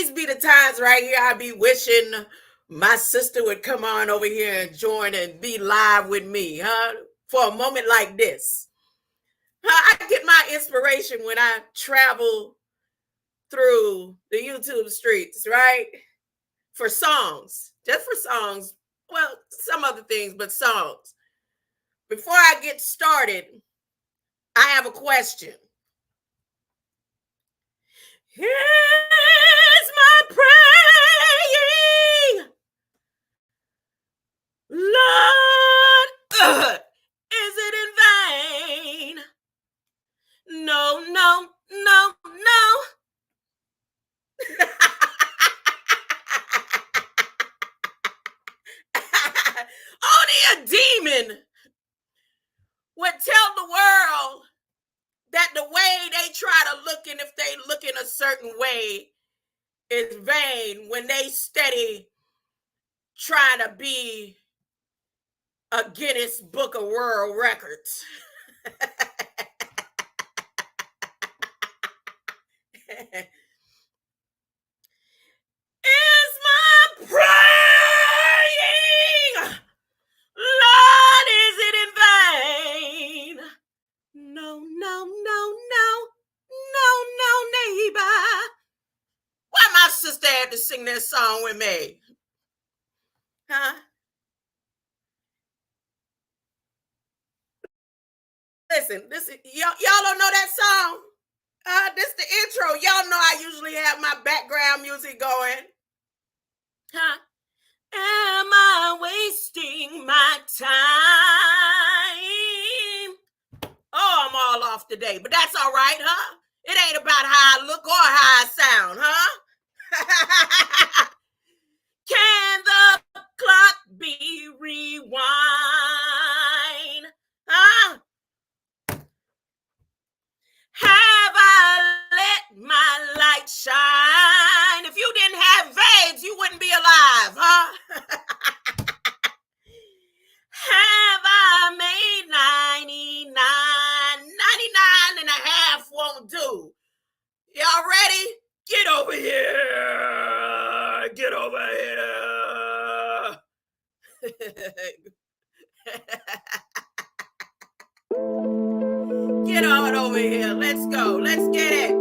these be the times right here I be wishing my sister would come on over here and join and be live with me, huh? For a moment like this. I get my inspiration when I travel through the YouTube streets, right? For songs, just for songs. Well, some other things, but songs. Before I get started, I have a question. Here's my praying, Lord, is it in vain? No, no, no, no. Only a demon would tell the world that the way they try to look, and if they look in a certain way, is vain when they steady trying to be a Guinness Book of World Records. Is my praying, Lord, is it in vain? No, no, no, no, no, no, neighbor. Why my sister had to sing that song with me? Huh? Listen, y'all don't know that song? This the intro. Y'all know I usually have my background music going. Huh? Am I wasting my time? Oh, I'm all off today, but that's all right, huh? It ain't about how I look or how I sound, huh? Can the clock be rewind? Huh? Have I let my light shine? If you didn't have veins, you wouldn't be alive, huh? Have I made 99? 99 and a half won't do. Y'all ready? Get over here. Get over here. Get on over here. Let's go. Let's get it.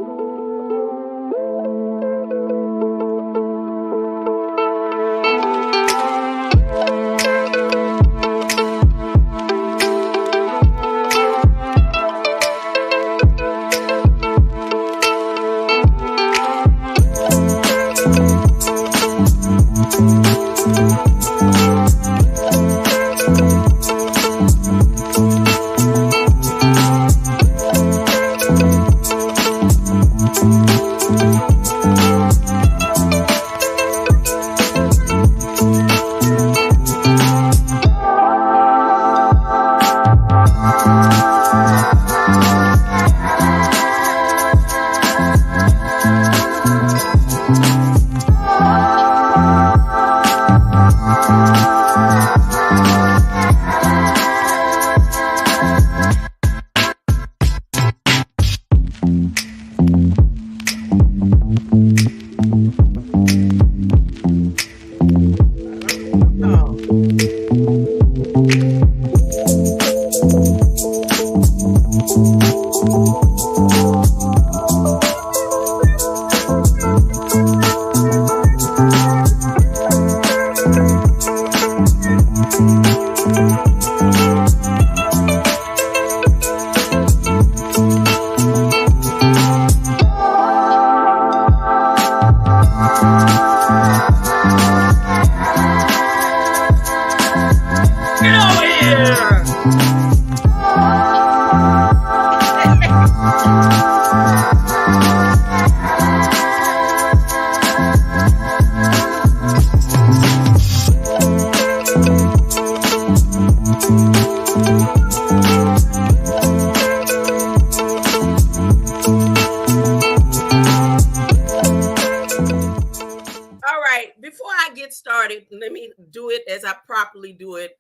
Let me do it as I properly do it.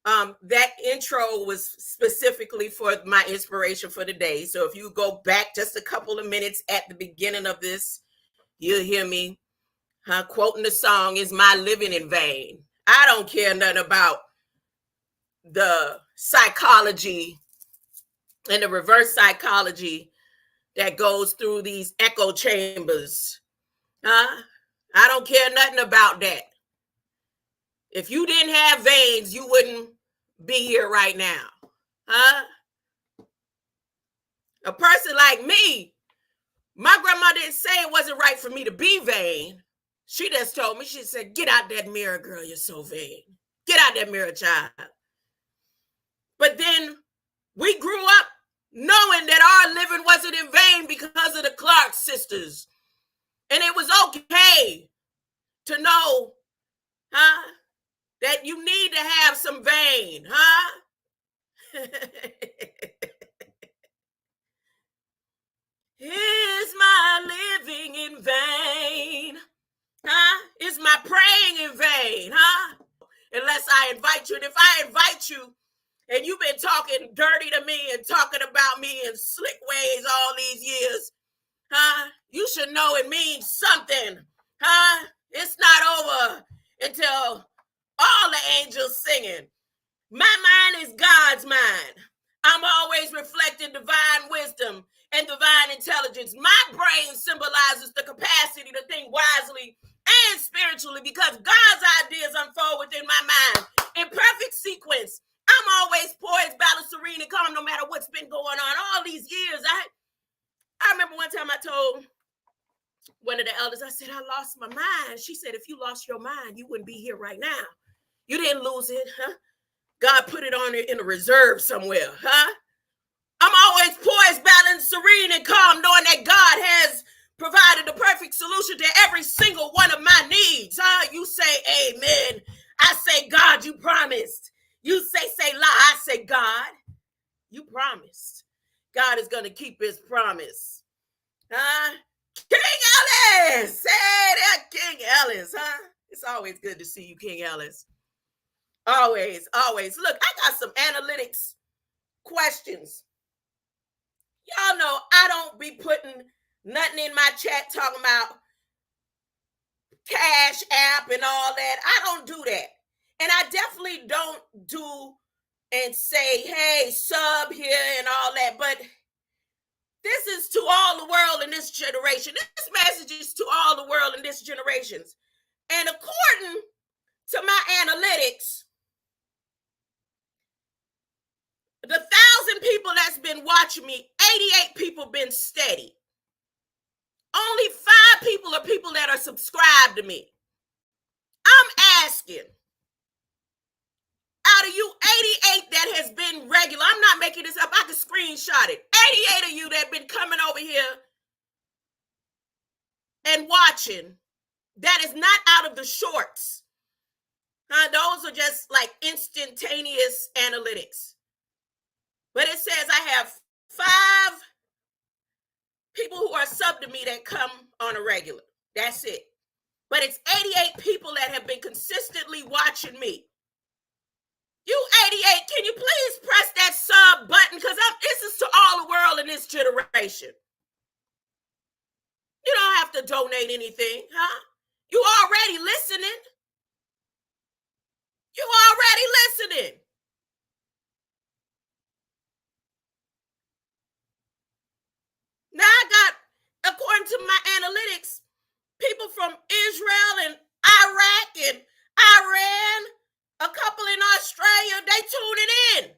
That intro was specifically for my inspiration for the day. So if you go back just a couple of minutes at the beginning of this, You'll hear me quoting the song, "Is my living in vain?" I don't care nothing about the psychology and the reverse psychology that goes through these echo chambers. I don't care nothing about that. If you didn't have veins, you wouldn't be here right now. A person like me, my grandma didn't say it wasn't right for me to be vain. She just told me, she said, "Get out that mirror, girl. You're so vain. Get out that mirror, child." But then we grew up knowing that our living wasn't in vain because of the Clark sisters. And it was okay to know, that you need to have some vein, Is my living in vain? Is my praying in vain? Unless I invite you. And if I invite you and you've been talking dirty to me and talking about me in slick ways all these years, you should know it means something. It's not over until all the angels singing. My mind is God's mind. I'm always reflecting divine wisdom and divine intelligence. My brain symbolizes the capacity to think wisely and spiritually because God's ideas unfold within my mind in perfect sequence. I'm always poised, balanced, serene, and calm no matter what's been going on all these years. I remember one time I told one of the elders, I said, "I lost my mind." She said, "If you lost your mind, you wouldn't be here right now. You didn't lose it, God put it on in a reserve somewhere, I'm always poised, balanced, serene, and calm, knowing that God has provided the perfect solution to every single one of my needs, You say amen. I say, God, you promised. You say lie. I say, God, you promised. God is going to keep his promise. King Ellis! Hey, that King Ellis, It's always good to see you, King Ellis. Always, always. Look, I got some analytics questions. Y'all know I don't be putting nothing in my chat talking about Cash App and all that. I don't do that. And I definitely don't do and say, "Hey, sub here" and all that. But this is to all the world in this generation. This message is to all the world in this generation. And according to my analytics, the 1,000 people that's been watching me, 88 people been steady. Only 5 people are people that are subscribed to me. I'm asking, out of you 88 that has been regular, I'm not making this up, I can screenshot it. 88 of you that have been coming over here and watching, that is not out of the shorts. Those are just like instantaneous analytics. But it says I have 5 people who are sub to me that come on a regular. That's it. But it's 88 people that have been consistently watching me. You 88, can you please press that sub button? Because this is to all the world in this generation. You don't have to donate anything, You already listening. You already listening. Now I got, according to my analytics, people from Israel and Iraq and Iran, a couple in Australia, they tuning in.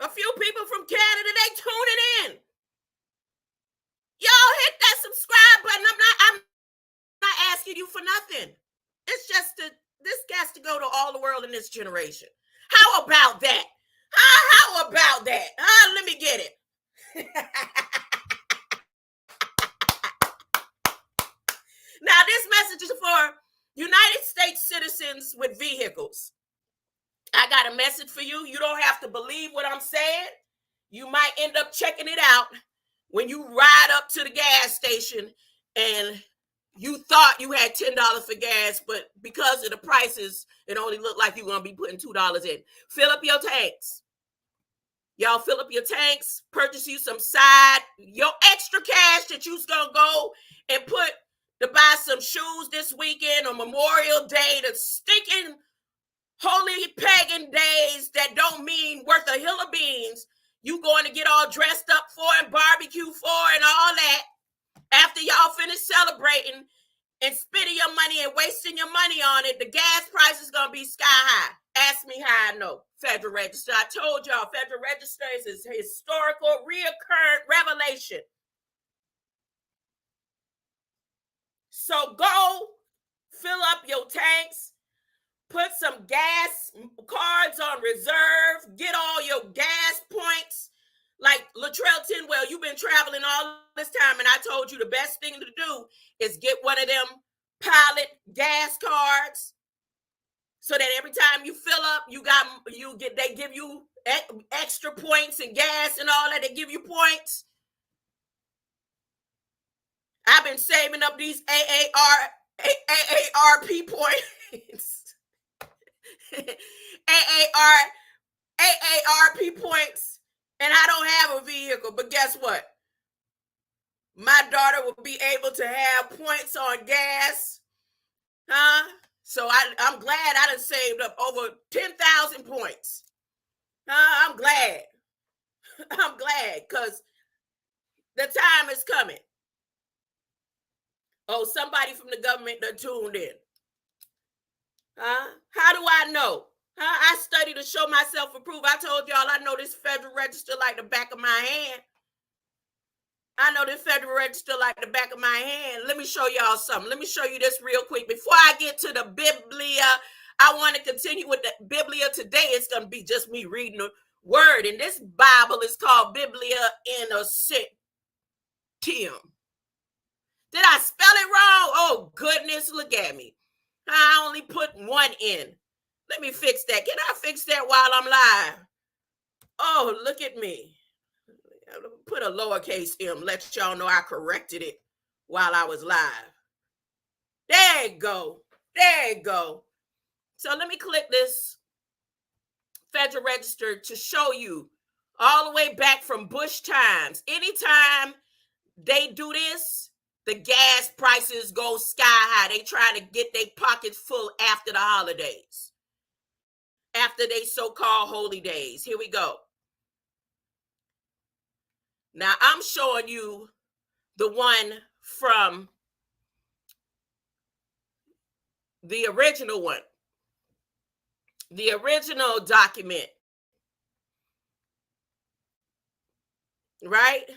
A few people from Canada, they tuning in. Y'all hit that subscribe button. I'm not asking you for nothing. It's just this has to go to all the world in this generation. How about that? How about that? Let me get it. Now, this message is for United States citizens with vehicles. I got a message for you. You don't have to believe what I'm saying. You might end up checking it out when you ride up to the gas station and you thought you had $10 for gas, but because of the prices, it only looked like you're going to be putting $2 in. Fill up your tanks. Y'all fill up your tanks, purchase you some your extra cash that you're going to go and put to buy some shoes this weekend on Memorial Day, the stinking holy pagan days that don't mean worth a hill of beans. You going to get all dressed up for and barbecue for and all that after y'all finish celebrating and spending your money and wasting your money on it. The gas price is going to be sky high. Ask me how I know. Federal Register. I told y'all, Federal Register is a historical, reoccurring revelation. So go fill up your tanks, put some gas cards on reserve, get all your gas points. Like Latrell Tinwell, you've been traveling all this time, and I told you the best thing to do is get one of them pilot gas cards, so that every time you fill up, they give you extra points and gas and all that. They give you points. I've been saving up these AARP points. AARP points, and I don't have a vehicle, but guess what? My daughter will be able to have points on gas, so I'm glad I done saved up over 10,000 points. I'm glad. I'm glad, because the time is coming. Oh, somebody from the government that tuned in. How do I know? I study to show myself approved. I told y'all I know this Federal Register like the back of my hand. I know this Federal Register like the back of my hand. Let me show y'all something. Let me show you this real quick. Before I get to the Biblia, I want to continue with the Biblia today. It's going to be just me reading the word. And this Bible is called BIBLIA INnOCENTIUM. Did I spell it wrong? Oh, goodness, look at me. I only put one in. Let me fix that. Can I fix that while I'm live? Oh, look at me. Put a lowercase m. Let y'all know I corrected it while I was live. There you go. There you go. So let me click this Federal Register to show you all the way back from Bush times. Anytime they do this, the gas prices go sky high. They try to get their pockets full after the holidays, after they so-called holy days. Here we go. Now, I'm showing you the one from the original one, the original document, right?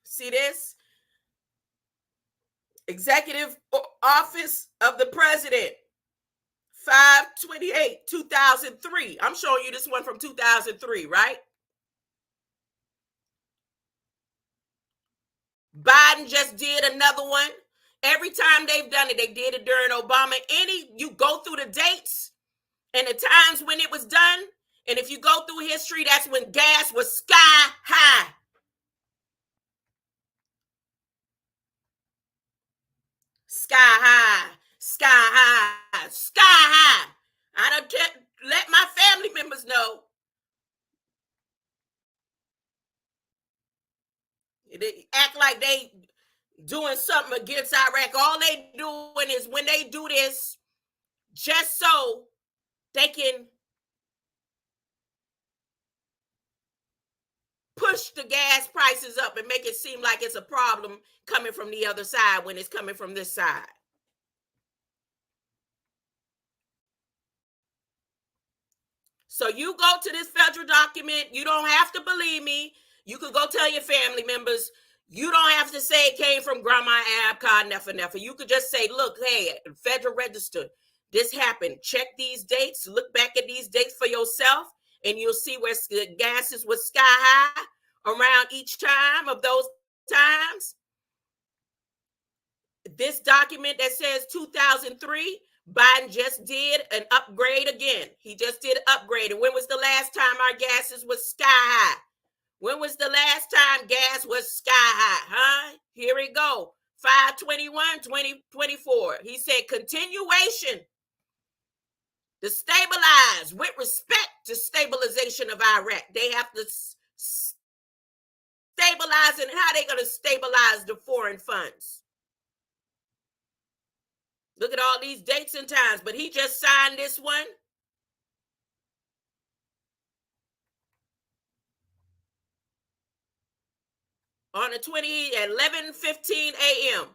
See this? Executive Office of the President, 5/28/2003. I'm showing you this one from 2003, right? Biden just did another one. Every time they've done it, they did it during Obama. You go through the dates and the times when it was done, and if you go through history, that's when gas was sky high. Sky high, sky high, sky high. I don't let my family members know. They act like they doing something against Iraq. All they doing is when they do this, just so they can push the gas prices up and make it seem like it's a problem coming from the other side when it's coming from this side. So you go to this federal document. You don't have to believe me. You could go tell your family members. You don't have to say it came from Grandma Abcard, Nefa. You could just say, look, hey, Federal Register, this happened. Check these dates. Look back at these dates for yourself, and you'll see where gases was sky high around each time of those times. This document that says 2003, Biden just did an upgrade again. He just did an upgrade. And when was the last time our gases was sky high? When was the last time gas was sky high? Here we go. 5/21/2024. He said continuation to stabilize with respect to stabilization of Iraq. They have to stabilize, and how they going to stabilize the foreign funds? Look at all these dates and times, but he just signed this one. On the 20 at 11:15 a.m.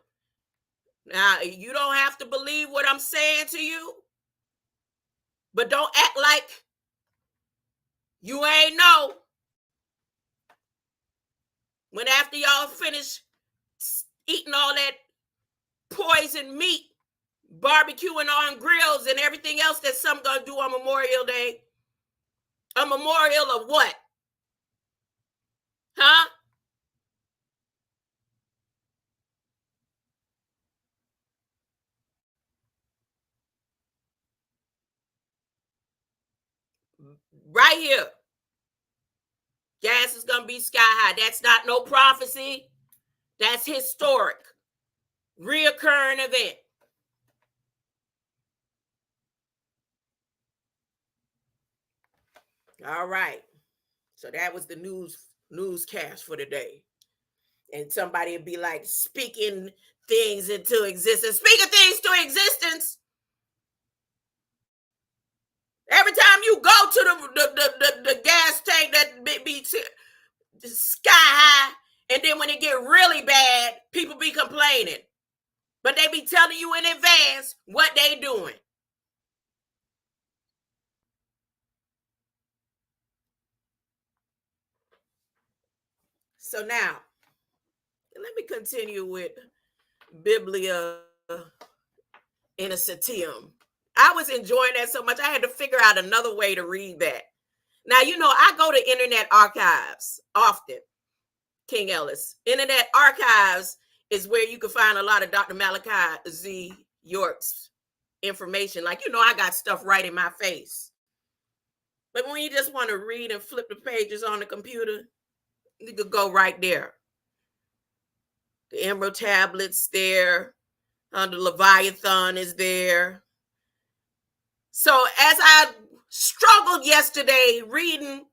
Now, you don't have to believe what I'm saying to you, but don't act like you ain't know. When after y'all finish eating all that poisoned meat, barbecuing on grills and everything else that some gonna do on Memorial Day. A memorial of what? Huh? Right here. Gas is gonna be sky high. That's not no prophecy. That's historic. Reoccurring event. All right. So that was the newscast for today. And somebody would be like, speaking things into existence. Speaking things to existence. Every time you go to the gas tank, that be sky high, and then when it get really bad, people be complaining. But they be telling you in advance what they doing. So now, let me continue with BIBLIA INnOCENTIUM. I was enjoying that so much, I had to figure out another way to read that. Now, I go to Internet Archives often, King Ellis. Internet Archives is where you can find a lot of Dr. Malachi Z. York's information. Like, I got stuff right in my face. But when you just want to read and flip the pages on the computer, you could go right there. The Emerald Tablets there. The Leviathan is there. So as I struggled yesterday reading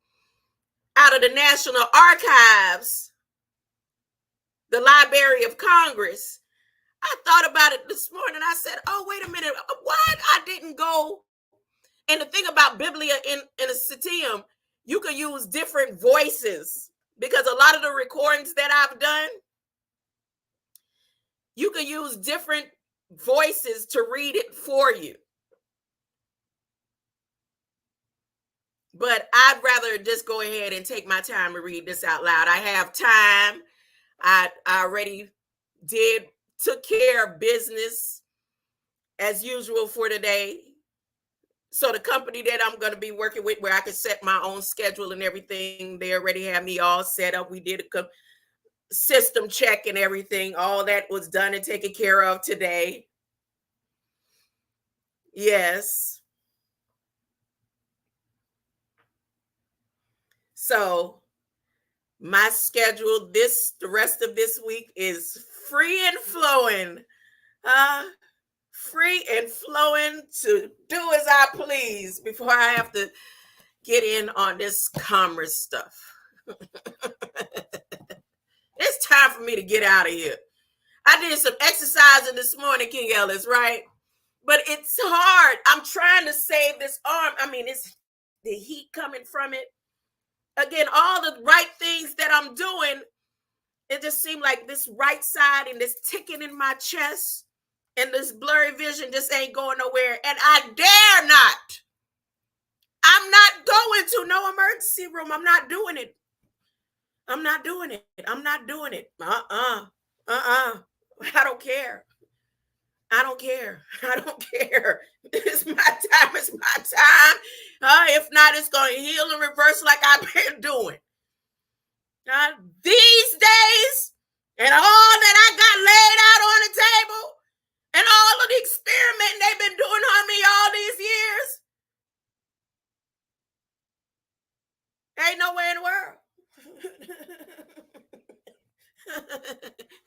out of the National Archives, the Library of Congress, I thought about it this morning. I said, oh, wait a minute. Why I didn't go? And the thing about BIBLIA INnOCENTIUM, you can use different voices, because a lot of the recordings that I've done, you can use different voices to read it for you. But I'd rather just go ahead and take my time to read this out loud. I have time. I already took care of business as usual for today. So the company that I'm going to be working with, where I can set my own schedule and everything, they already have me all set up. We did a system check and everything. All that was done and taken care of today. Yes. So my schedule the rest of this week is free and flowing. Free and flowing to do as I please before I have to get in on this commerce stuff. It's time for me to get out of here. I did some exercising this morning, King Ellis, right? But it's hard. I'm trying to save this arm. I mean, it's the heat coming from it. Again, all the right things that I'm doing, it just seemed like this right side and this ticking in my chest and this blurry vision just ain't going nowhere. And I dare not. I'm not going to no emergency room. I'm not doing it. I'm not doing it. I'm not doing it. I don't care. I don't care. I don't care. It's my time. It's my time. If not, it's going to heal and reverse like I've been doing. These days, and all that I got laid out on the table, and all of the experimenting they've been doing on me all these years, ain't nowhere in the world.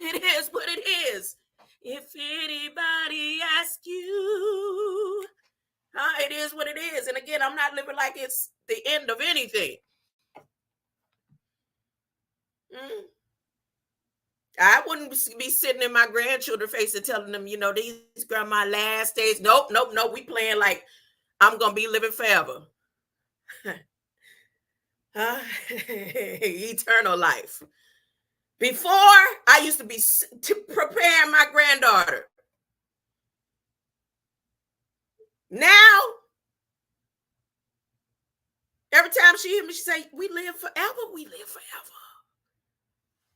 It is what it is. If anybody asks you, it is what it is. And again, I'm not living like it's the end of anything. I wouldn't be sitting in my grandchildren's face and telling them, these are my last days. Nope. We playing like I'm going to be living forever. Eternal life. Before, I used to be preparing my granddaughter. Now, every time she hear me, she say, we live forever. We live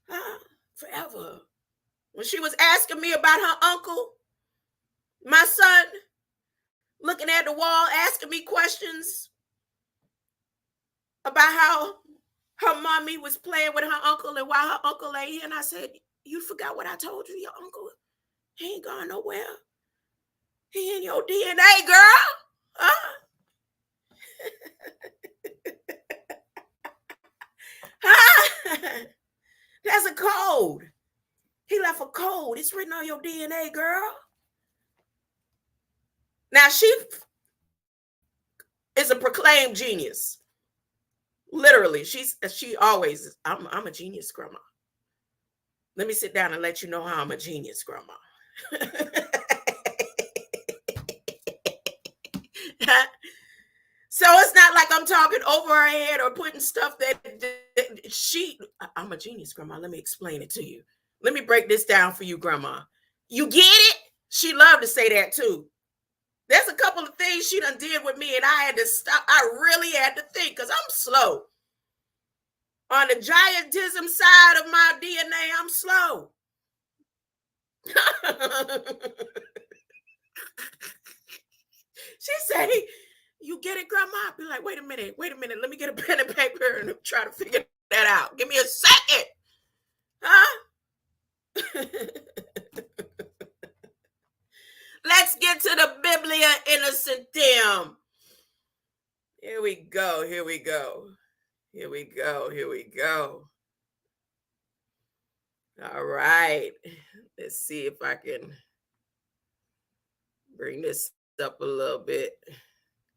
forever. Forever. When she was asking me about her uncle, my son, looking at the wall, asking me questions about how her mommy was playing with her uncle and why her uncle ain't here. And I said, you forgot what I told you, your uncle? He ain't gone nowhere. He in your DNA, girl. That's a code. He left a code. It's written on your DNA, girl. Now, she is a proclaimed genius. Literally, she always is. I'm a genius, grandma. Let me sit down and let you know how I'm a genius, grandma. So it's not like I'm talking over her head or putting stuff I'm a genius, grandma. Let me explain it to you. Let me break this down for you, grandma. You get it? She loved to say that too. There's a couple of things she done did with me and I had to stop. I really had to think because I'm slow. On the giantism side of my DNA, I'm slow. She said, you get it, grandma? I'd be like, wait a minute. Let me get a pen and paper and try to figure that out. Give me a second. Huh? Let's get to the BIBLIA INnOCENTIUM. Here we go. All right. Let's see if I can bring this up a little bit.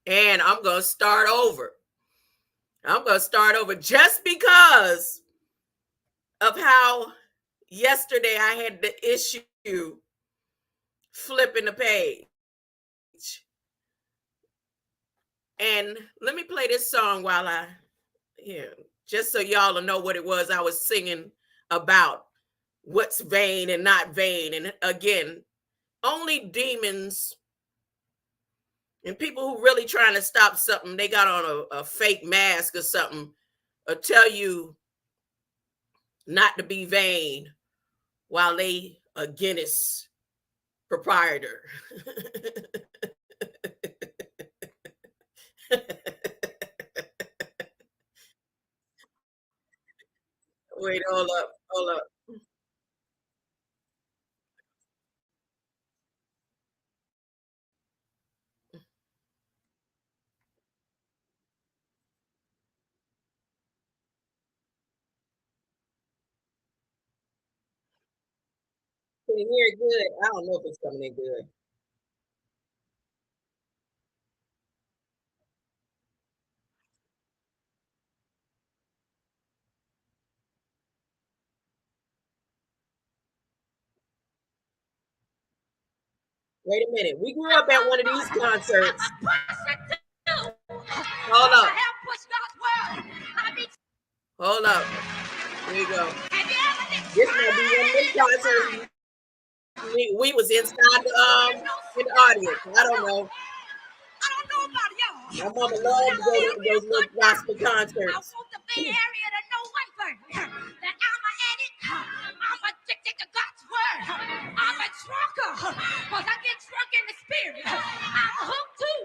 And I'm going to start over. Just because of how yesterday I had the issue flipping the page. And let me play this song while just so y'all will know what it was I was singing about, what's vain and not vain. And again, only demons and people who really trying to stop something, they got on a fake mask or something, or tell you not to be vain while they a Guinness proprietor. Wait, hold up. Can you hear it good? I don't know if it's coming in good. Wait a minute. We grew up at one of these concerts. Hold up. Hold up. Here you go. This might be one of these concerts. We was inside in the audience. I don't know. My mama loved to go to those little gospel concerts. I want the Bay Area to know one thing, that I'm an addict. I'm addicted to God's word. I'm a drunker, because I get drunk in the spirit. I'm hooked too.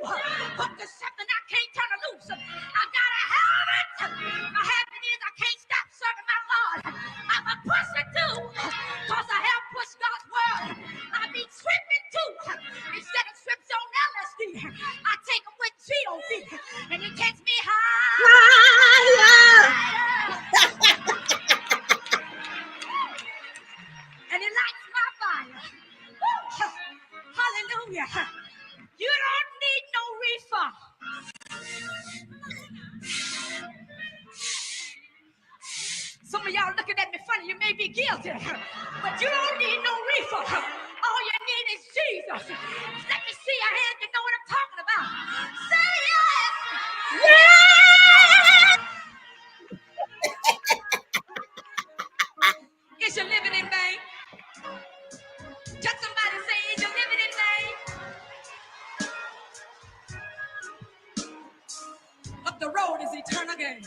Hooked to something I can't turn loose. I gotta have it. My habit is I can't stop serving my Lord. I'm a pusher too, because I have pushed God's word. I be tripping too. Instead of trips on LSD, I take them with GOD, and it takes me higher. And it lights my fire. Woo! Hallelujah. You don't need no reefer. Some of y'all looking at me funny. You may be guilty, but you don't need no refund. All you need is Jesus. Let me see your hand. You know what I'm talking about. Say yes. Yes. Is you living in vain? Just somebody say, is you living in vain? Up the road is eternal gain.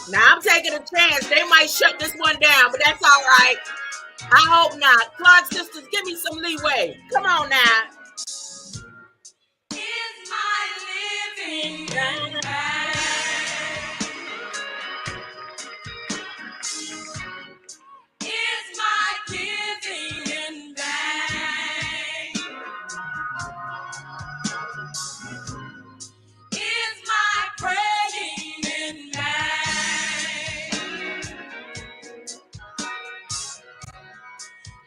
Now I'm taking a chance. They might shut this one down, but that's all right. I hope not. Clark sisters, give me some leeway. Come on now. Is my living in vain? Is my giving in vain? Is my praying in vain?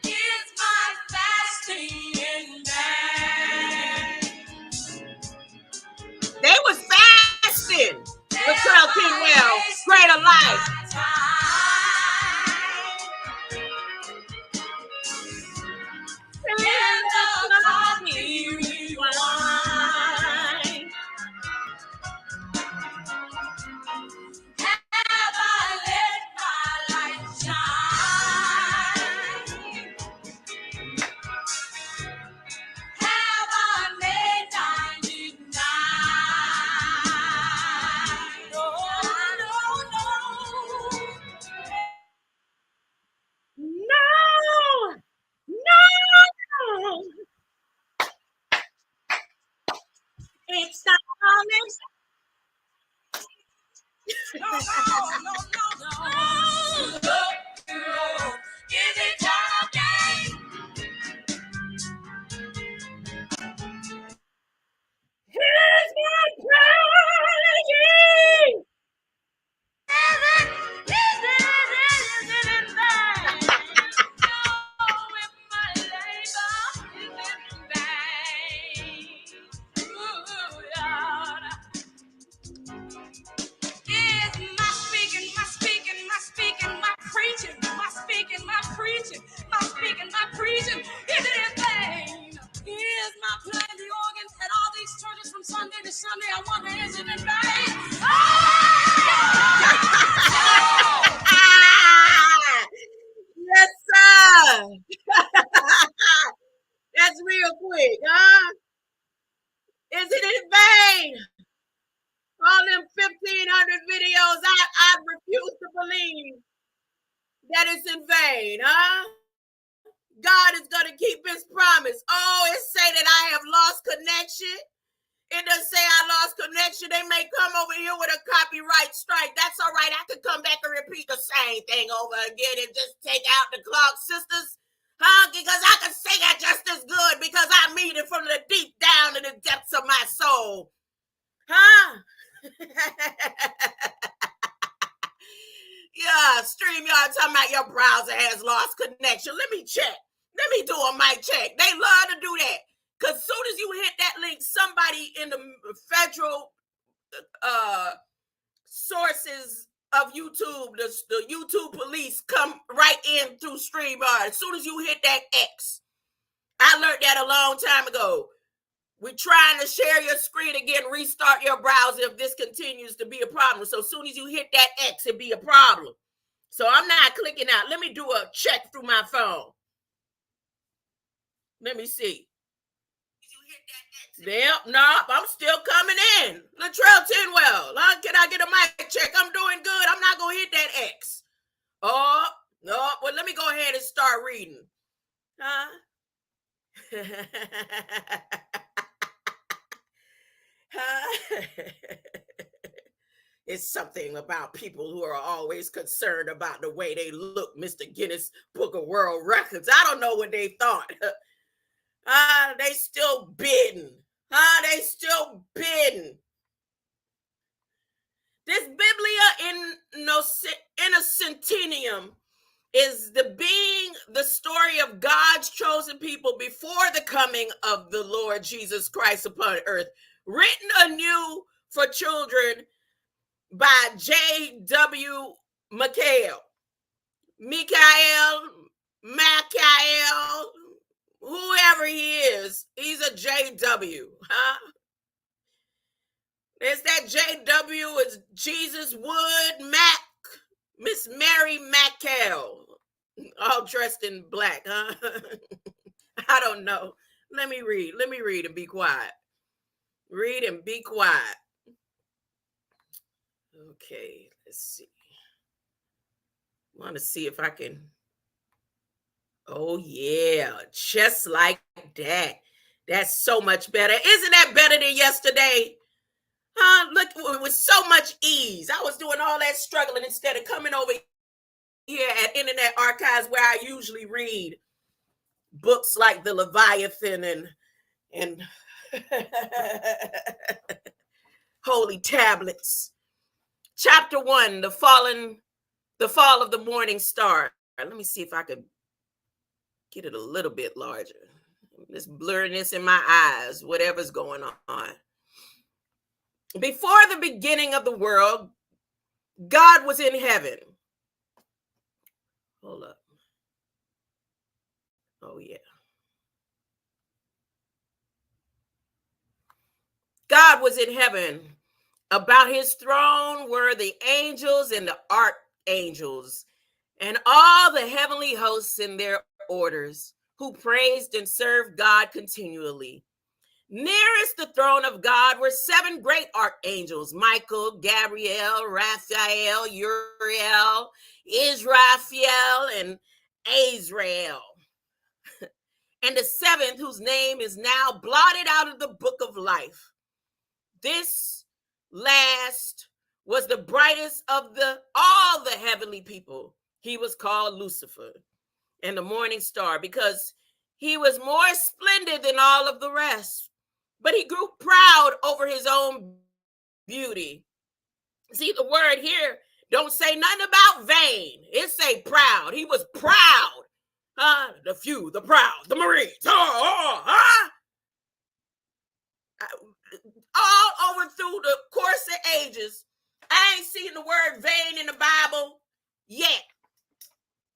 Is my fasting in vain? They was fasting with Trail Kingwell, Greater Life. It's not honest. No. Is it your game? Here's my praying. My preaching, is it in vain? Here's my playing the organ at all these churches from Sunday to Sunday. I wonder, is it in vain? Yes, sir. That's real quick, huh? Is it in vain? All them 1,500 videos, I refuse to believe that it's in vain, huh? God is going to keep his promise. Oh, it say that I have lost connection. It doesn't say I lost connection. They may come over here with a copyright strike. That's all right. I could come back and repeat the same thing over again and just take out the Clark sisters. Huh? Because I can sing it just as good because I mean it from the deep down in the depths of my soul. Huh? Yeah, StreamYard talking about your browser has lost connection. Let me check. Let me do a mic check. They love to do that. Because as soon as you hit that link, somebody in the federal sources of YouTube, the YouTube police come right in through StreamYard. As soon as you hit that X. I learned that a long time ago. We're trying to share your screen again, restart your browser if this continues to be a problem. So as soon as you hit that X, it'll be a problem. So I'm not clicking out. Let me do a check through my phone. Let me see. Yep, nope, I'm still coming in. Latrell Tinwell, can I get a mic check? I'm doing good. I'm not going to hit that X. Oh, no. Well, let me go ahead and start reading. Huh? It's something about people who are always concerned about the way they look, Mr. Guinness Book of World Records. I don't know what they thought. They still bidding. They still bidding. This Biblia INnOCENTIUM is being the story of God's chosen people before the coming of the Lord Jesus Christ upon earth, written anew for children by J.W. Michael, whoever he is, he's a J.W., huh? There's that J.W. is Jesus Wood Mac, Miss Mary Mackel, all dressed in black, huh? I don't know. Let me read and be quiet. Read and be quiet. Okay, let's see. Want to see if I can. Oh, yeah, just like that. That's so much better. Isn't that better than yesterday? Huh? Look, with so much ease. I was doing all that struggling instead of coming over here at Internet Archives, where I usually read books like the Leviathan and Holy Tablets. Chapter 1, the fall of the morning star. Let me see if I could get it a little bit larger. This blurriness in my eyes, whatever's going on. Before the beginning of the world, God was in heaven. Hold up. Oh, yeah. God was in heaven. About his throne were the angels and the archangels and all the heavenly hosts in their orders, who praised and served God continually. Nearest the throne of God were 7 great archangels: Michael, Gabriel, Raphael, Uriel, Israfel, and Azrael. And the 7th, whose name is now blotted out of the book of life. This last was the brightest of all the heavenly people. He was called Lucifer, and the morning star, because he was more splendid than all of the rest. But he grew proud over his own beauty. See, the word here don't say nothing about vain. It say proud. He was proud. The few, the proud, the Marines. All over through the course of ages, I ain't seen the word vain in the Bible yet.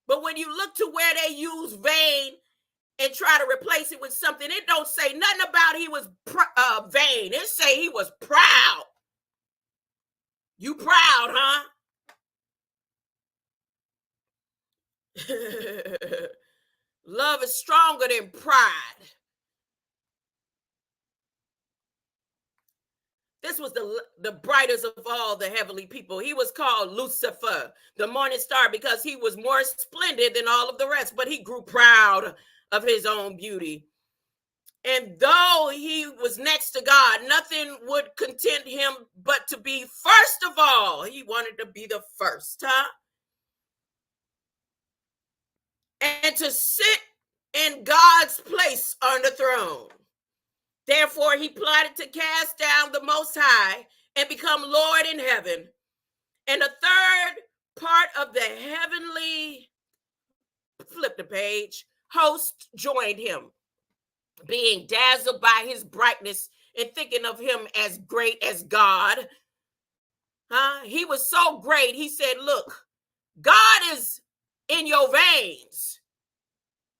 But when you look to where they use vain and try to replace it with something, it don't say nothing about he was vain. It say he was proud. You proud, huh? Love is stronger than pride. This was the brightest of all the heavenly people. He was called Lucifer, the morning star, because he was more splendid than all of the rest, but he grew proud of his own beauty. And though he was next to God, nothing would content him but to be first of all. He wanted to be the first, huh? And to sit in God's place on the throne. Therefore, he plotted to cast down the Most High and become Lord in heaven. And a third part of the heavenly, flip the page, host joined him, being dazzled by his brightness and thinking of him as great as God. He was so great, he said, look, God is in your veins.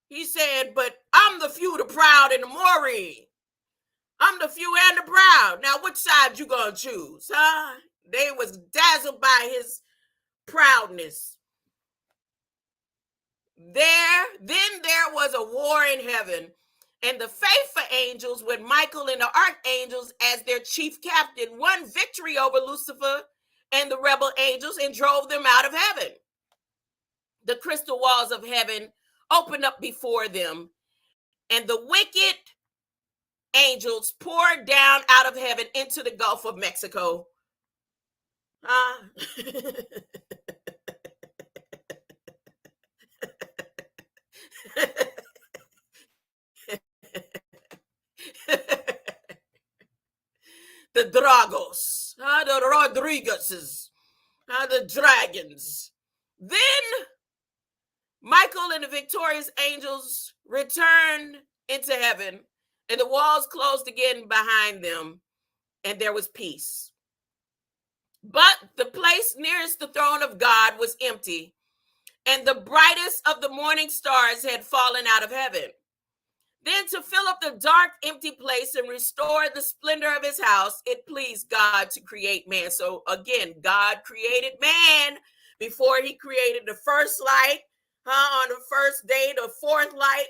He said, but I'm the few, the proud, and the Maureen. I'm the few and the proud. Now, which side you gonna choose, huh? They was dazzled by his proudness. Then there was a war in heaven, and the faithful angels, with Michael and the archangels as their chief captain, won victory over Lucifer and the rebel angels and drove them out of heaven. The crystal walls of heaven opened up before them, and the wicked angels poured down out of heaven into the Gulf of Mexico. The Dragos, the Rodriguezes, the dragons. Then Michael and the victorious angels returned into heaven, and the walls closed again behind them, and there was peace. But the place nearest the throne of God was empty, and the brightest of the morning stars had fallen out of heaven. Then, to fill up the dark, empty place and restore the splendor of his house, it pleased God to create man. So again, God created man before he created the first light, on the first day, the fourth light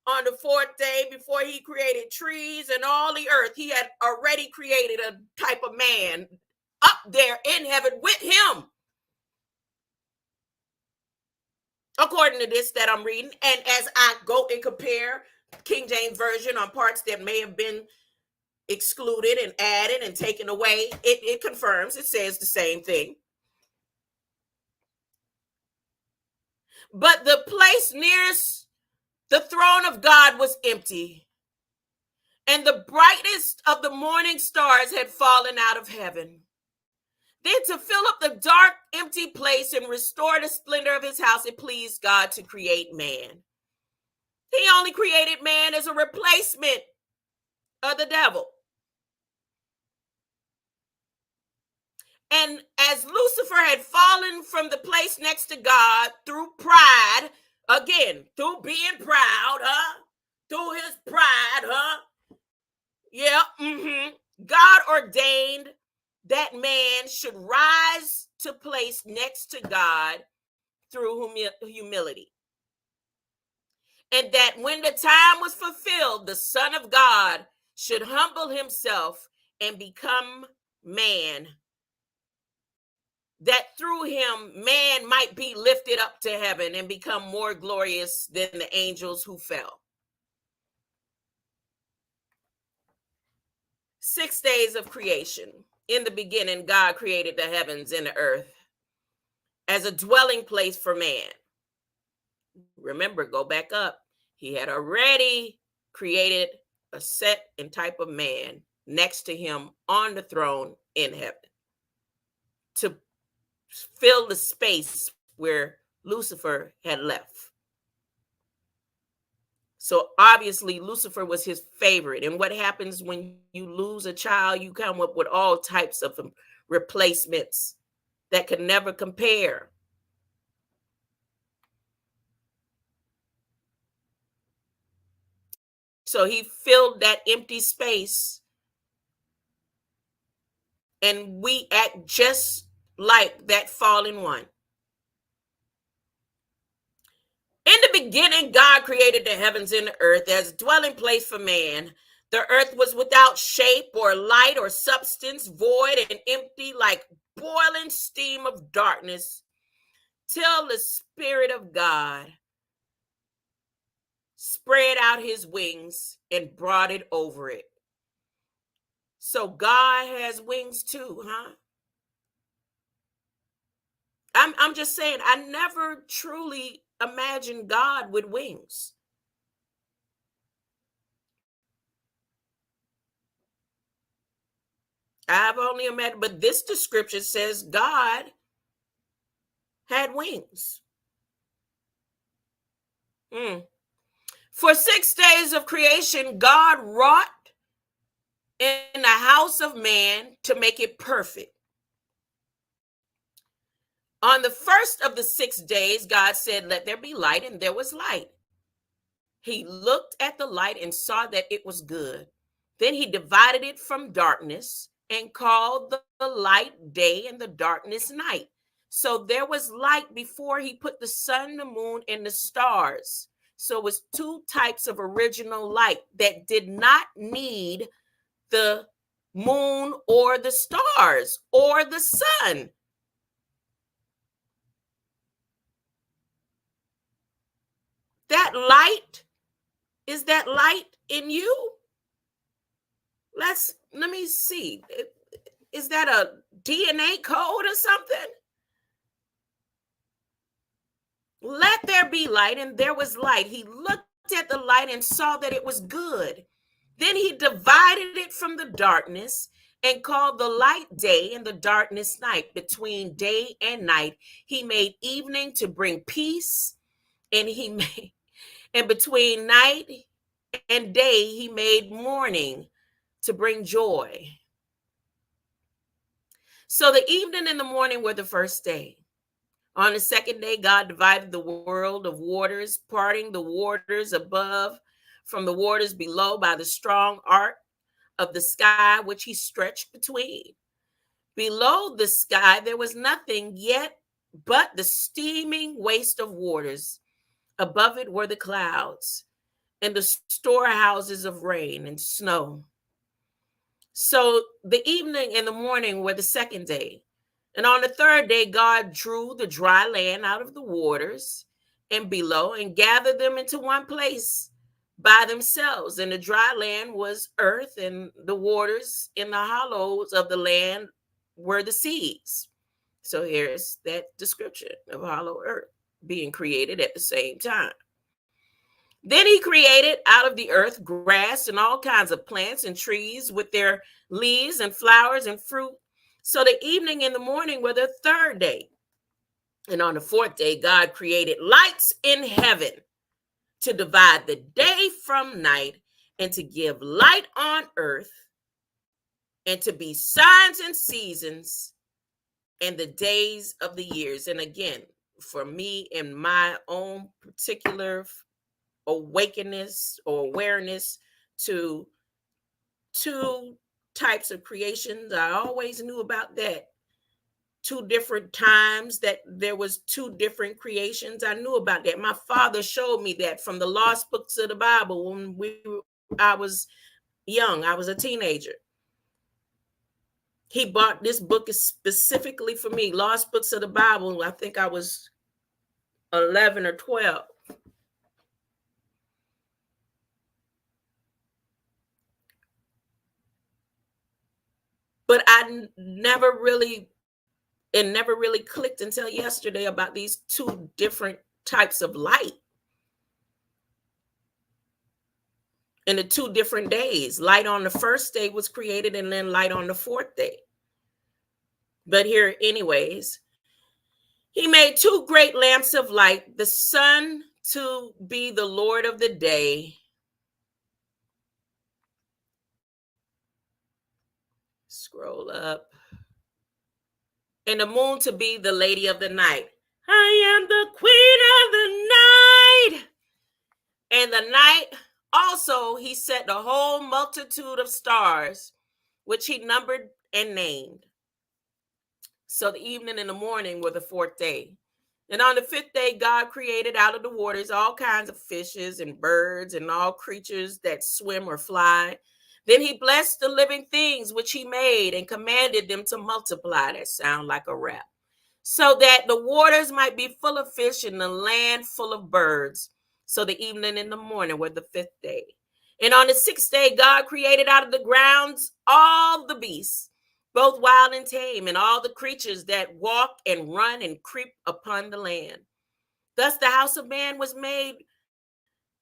on the fourth day, before he created trees and all the earth. He had already created a type of man up there in heaven with him, according to this that I'm reading. And as I go and compare King James Version on parts that may have been excluded and added and taken away, it confirms, it says the same thing. But the place nearest the throne of God was empty, and the brightest of the morning stars had fallen out of heaven. Then, to fill up the dark, empty place and restore the splendor of his house, it pleased God to create man. He only created man as a replacement of the devil. And as Lucifer had fallen from the place next to God through pride, again, through being proud, through his pride, yeah, God ordained that man should rise to place next to God through humility. And that when the time was fulfilled, the Son of God should humble himself and become man, that through him man might be lifted up to heaven and become more glorious than the angels who fell. 6 days of creation. In the beginning, God created the heavens and the earth as a dwelling place for man. Remember, go back up. He had already created a set and type of man next to him on the throne in heaven to fill the space where Lucifer had left. So obviously Lucifer was his favorite. And what happens when you lose a child? You come up with all types of replacements that could never compare. So he filled that empty space, and we act just like that fallen one. In the beginning, God created the heavens and the earth as a dwelling place for man. The earth was without shape or light or substance, void and empty, like boiling steam of darkness, till the Spirit of God spread out his wings and brought it over it. So God has wings too, huh? I'm just saying, I never truly imagined God with wings. I've only imagined, but this description says God had wings. For 6 days of creation, God wrought in the house of man to make it perfect. On the first of the 6 days, God said, "Let there be light," and there was light. He looked at the light and saw that it was good. Then he divided it from darkness and called the light day and the darkness night. So there was light before he put the sun, the moon, and the stars. So it was 2 types of original light that did not need the moon or the stars or the sun. That light, is that light in you? Let me see. Is that a DNA code or something? Let there be light, and there was light. He looked at the light and saw that it was good. Then he divided it from the darkness and called the light day and the darkness night. Between day and night, he made evening to bring peace, And he made, and between night and day, he made morning to bring joy. So the evening and the morning were the first day. On the second day, God divided the world of waters, parting the waters above from the waters below by the strong arc of the sky, which he stretched between. Below the sky, there was nothing yet but the steaming waste of waters. Above it were the clouds and the storehouses of rain and snow. So the evening and the morning were the second day. And on the third day, God drew the dry land out of the waters and below and gathered them into one place by themselves. And the dry land was earth, and the waters in the hollows of the land were the seas. So here's that description of hollow earth being created at the same time. Then he created out of the earth grass and all kinds of plants and trees with their leaves and flowers and fruit. So the evening and the morning were the third day. And on the fourth day, God created lights in heaven to divide the day from night and to give light on earth and to be signs and seasons and the days of the years. And again, for me in my own particular awakeness or awareness to two types of creations, I always knew about that. Two different times that there was two different creations. I knew about that. My father showed me that from the lost books of the Bible when I was young. I was a teenager. He bought this book specifically for me, Lost Books of the Bible. I think I was 11 or 12. But it never really clicked until yesterday about these two different types of light in the two different days. Light on the first day was created, and then light on the fourth day. But here, anyways, he made two great lamps of light, the sun to be the Lord of the day. Scroll up. And the moon to be the lady of the night. I am the queen of the night. And the night also he set the whole multitude of stars, which he numbered and named. So the evening and the morning were the fourth day. And on the fifth day, God created out of the waters all kinds of fishes and birds and all creatures that swim or fly. Then he blessed the living things which he made and commanded them to multiply. That sound like a rap. So that the waters might be full of fish and the land full of birds. So the evening and the morning were the fifth day. And on the sixth day, God created out of the grounds all the beasts, both wild and tame, and all the creatures that walk and run and creep upon the land. Thus the house of man was made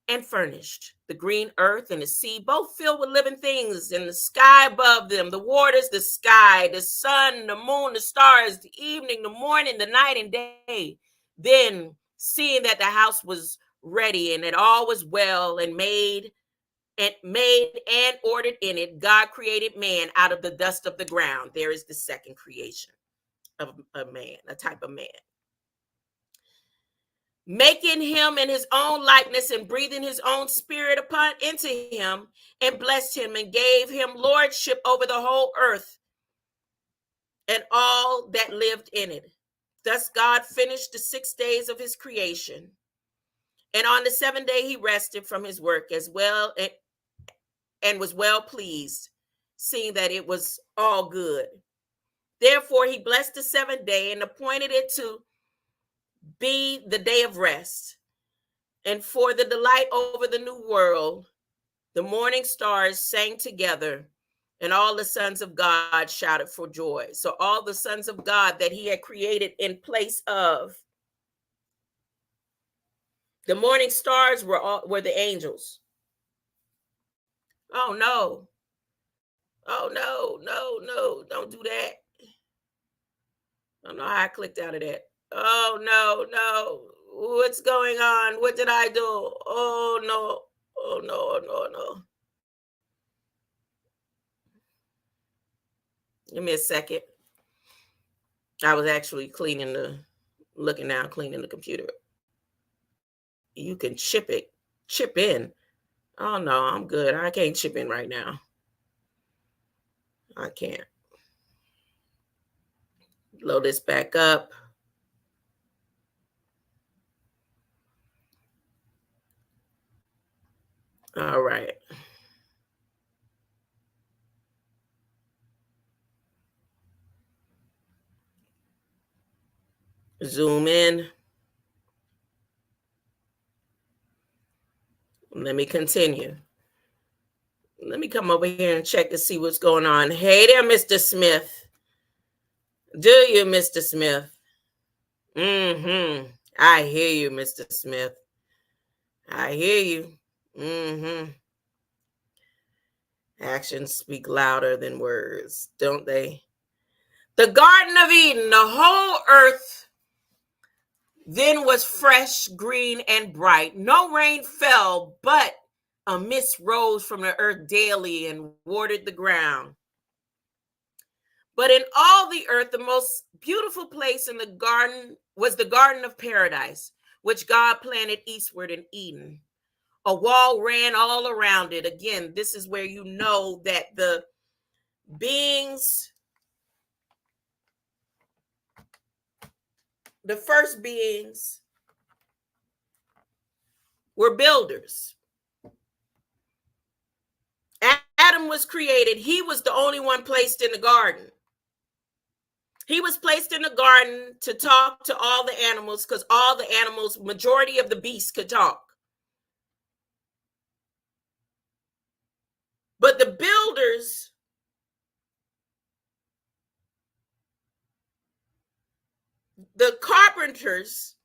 and furnished. The green earth and the sea, both filled with living things, and the sky above them, the waters, the sky, the sun, the moon, the stars, the evening, the morning, the night, and day. Then, seeing that the house was ready and that all was well and made and ordered in it, God created man out of the dust of the ground. There is the second creation of a man, a type of man. Making him in his own likeness and breathing his own spirit into him, and blessed him and gave him lordship over the whole earth and all that lived in it. Thus God finished the 6 days of his creation. And on the seventh day he rested from his work as well and was well pleased, seeing that it was all good. Therefore he blessed the seventh day and appointed it to be the day of rest. And for the delight over the new world, the morning stars sang together, and all the sons of God shouted for joy. So all the sons of God that he had created in place of the morning stars were the angels. Oh no. Oh no, don't do that. I don't know how I clicked out of that. Oh no. What's going on? What did I do? Oh no. Oh no, no, no. Give me a second. I was actually looking down, cleaning the computer. You can chip in. Oh no, I'm good. I can't chip in right now. I can't. Load this back up. All right. Zoom in. Let me continue. Let me come over here and check to see what's going on. Hey there, Mr. Smith. Do you, Mr. Smith? Mm-hmm. I hear you, Mr. Smith. I hear you. Mm-hmm. Actions speak louder than words, don't they? The Garden of Eden, the whole earth then was fresh, green, and bright. No rain fell, but a mist rose from the earth daily and watered the ground. But in all the earth, the most beautiful place in the garden was the Garden of Paradise, which God planted eastward in Eden. A wall ran all around it. Again, this is where you know that the beings, the first beings, were builders. Adam was created. He was the only one placed in the garden. He was placed in the garden to talk to all the animals because all the animals, majority of the beasts could talk. But the builders, the carpenters,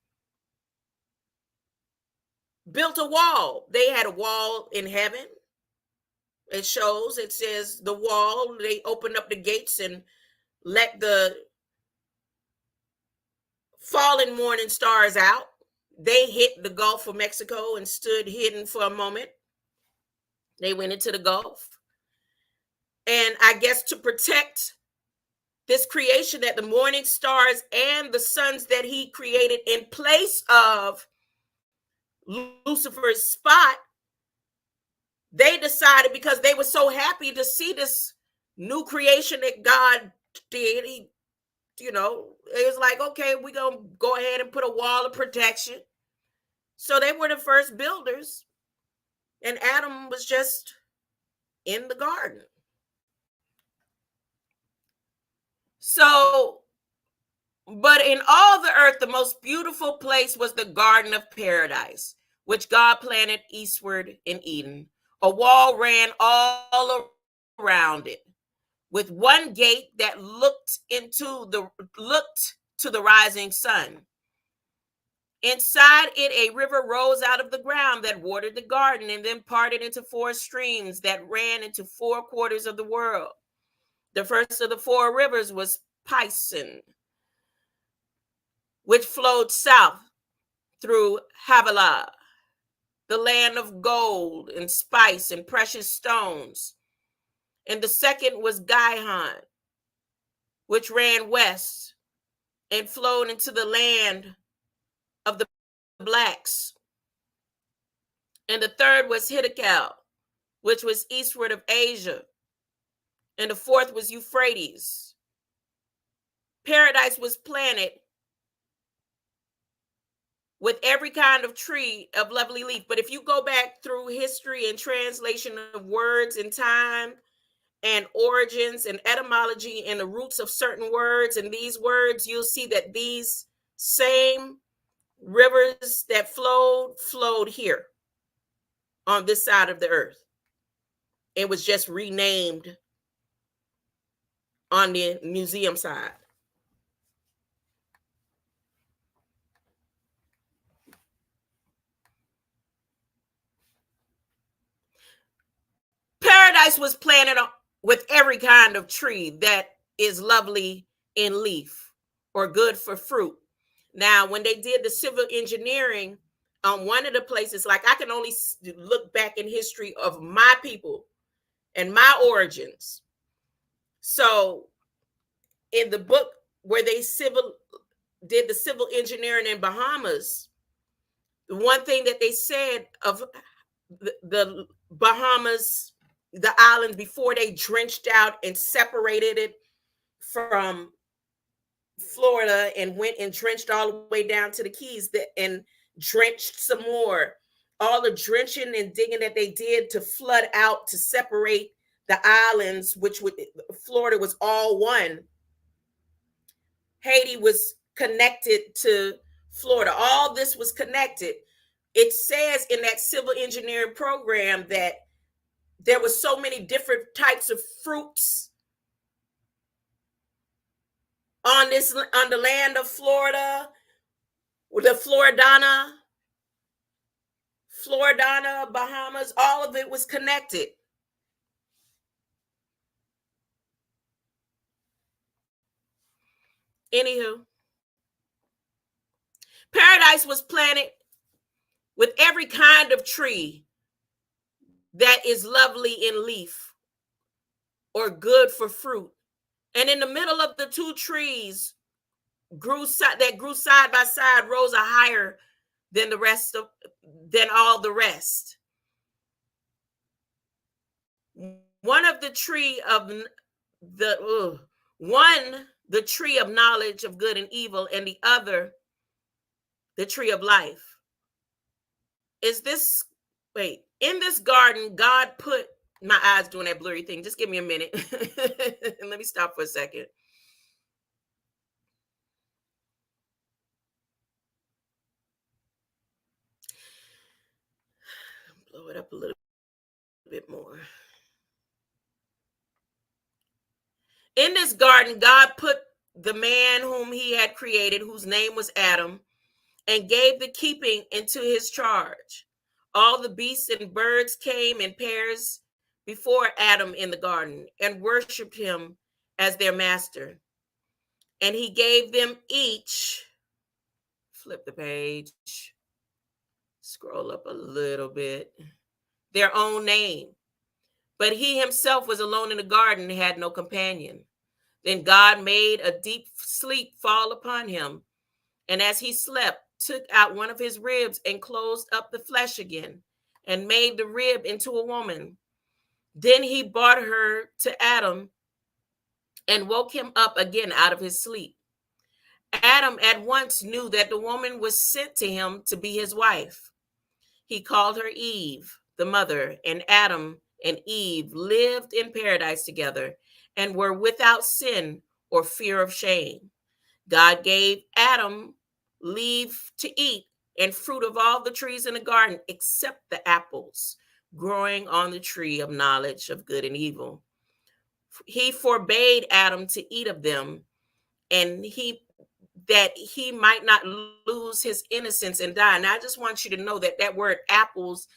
built a wall. They had a wall in heaven. It says the wall, they opened up the gates and let the fallen morning stars out. They hit the Gulf of Mexico and stood hidden for a moment. They went into the Gulf. And I guess to protect this creation, that the morning stars and the suns that he created in place of Lucifer's spot, they decided, because they were so happy to see this new creation that God did, it was like, okay, we're going to go ahead and put a wall of protection. So they were the first builders, and Adam was just in the garden. So, but in all the earth, the most beautiful place was the Garden of Paradise, which God planted eastward in Eden. A wall ran all around it, with one gate that looked to the rising sun. Inside it, a river rose out of the ground that watered the garden and then parted into 4 streams that ran into 4 quarters of the world. The first of the 4 rivers was Pison, which flowed south through Havilah, the land of gold and spice and precious stones. And the second was Gihon, which ran west and flowed into the land of the blacks. And the third was Hiddekel, which was eastward of Asia. And the fourth was Euphrates. Paradise was planted with every kind of tree of lovely leaf. But if you go back through history and translation of words and time and origins and etymology and the roots of certain words and these words, you'll see that these same rivers that flowed here on this side of the earth. It was just renamed on the museum side. Paradise was planted with every kind of tree that is lovely in leaf or good for fruit. Now, when they did the civil engineering on one of the places, like I can only look back in history of my people and my origins. So in the book where they did the civil engineering in Bahamas, the one thing that they said of the Bahamas, the island, before they drenched out and separated it from Florida and went and drenched all the way down to the Keys and drenched some more. All the drenching and digging that they did to flood out to separate the islands, which Florida was all one. Haiti was connected to Florida. All this was connected. It says in that civil engineering program that there were so many different types of fruits on the land of Florida, the Floridana, Bahamas, all of it was connected. Anywho, paradise was planted with every kind of tree that is lovely in leaf or good for fruit. And in the middle of the two trees grew side by side rose a higher than all the rest. One of the tree of the tree of knowledge of good and evil, and the other the tree of life. In this garden, God put, my eyes doing that blurry thing. Just give me a minute. And let me stop for a second. Blow it up a little bit more. In this garden, God put the man whom he had created, whose name was Adam, and gave the keeping into his charge. All the beasts and birds came in pairs before Adam in the garden and worshiped him as their master. And he gave them each, flip the page, scroll up a little bit, their own name. But he himself was alone in the garden and had no companion. Then God made a deep sleep fall upon him, and as he slept, took out one of his ribs and closed up the flesh again, and made the rib into a woman. Then he brought her to Adam and woke him up again out of his sleep. Adam at once knew that the woman was sent to him to be his wife. He called her Eve, the mother, and Adam and Eve lived in paradise together and were without sin or fear of shame. God gave Adam leave to eat and fruit of all the trees in the garden except the apples growing on the tree of knowledge of good and evil. He forbade Adam to eat of them, and that he might not lose his innocence and die. Now, I just want you to know that word apples,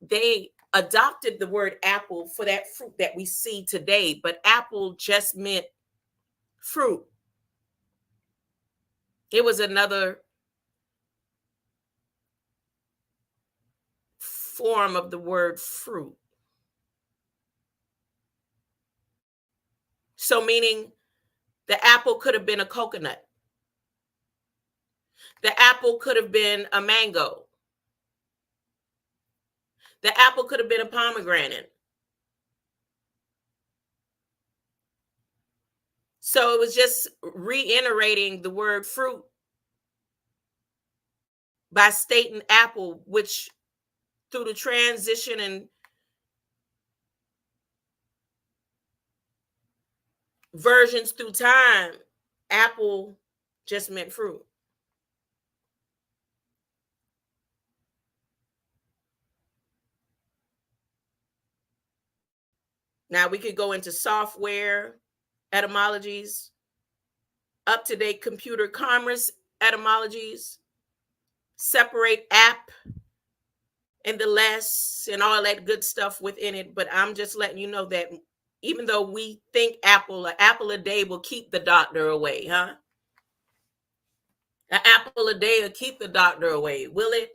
they adopted the word apple for that fruit that we see today, but apple just meant fruit. It was another form of the word fruit. So meaning the apple could have been a coconut. The apple could have been a mango. The apple could have been a pomegranate. So it was just reiterating the word fruit by stating apple, which through the transition and versions through time, apple just meant fruit. Now we could go into software etymologies, up-to-date computer commerce etymologies, separate app and the less and all that good stuff within it. But I'm just letting you know that even though we think an apple a day will keep the doctor away, huh? An apple a day will keep the doctor away, will it?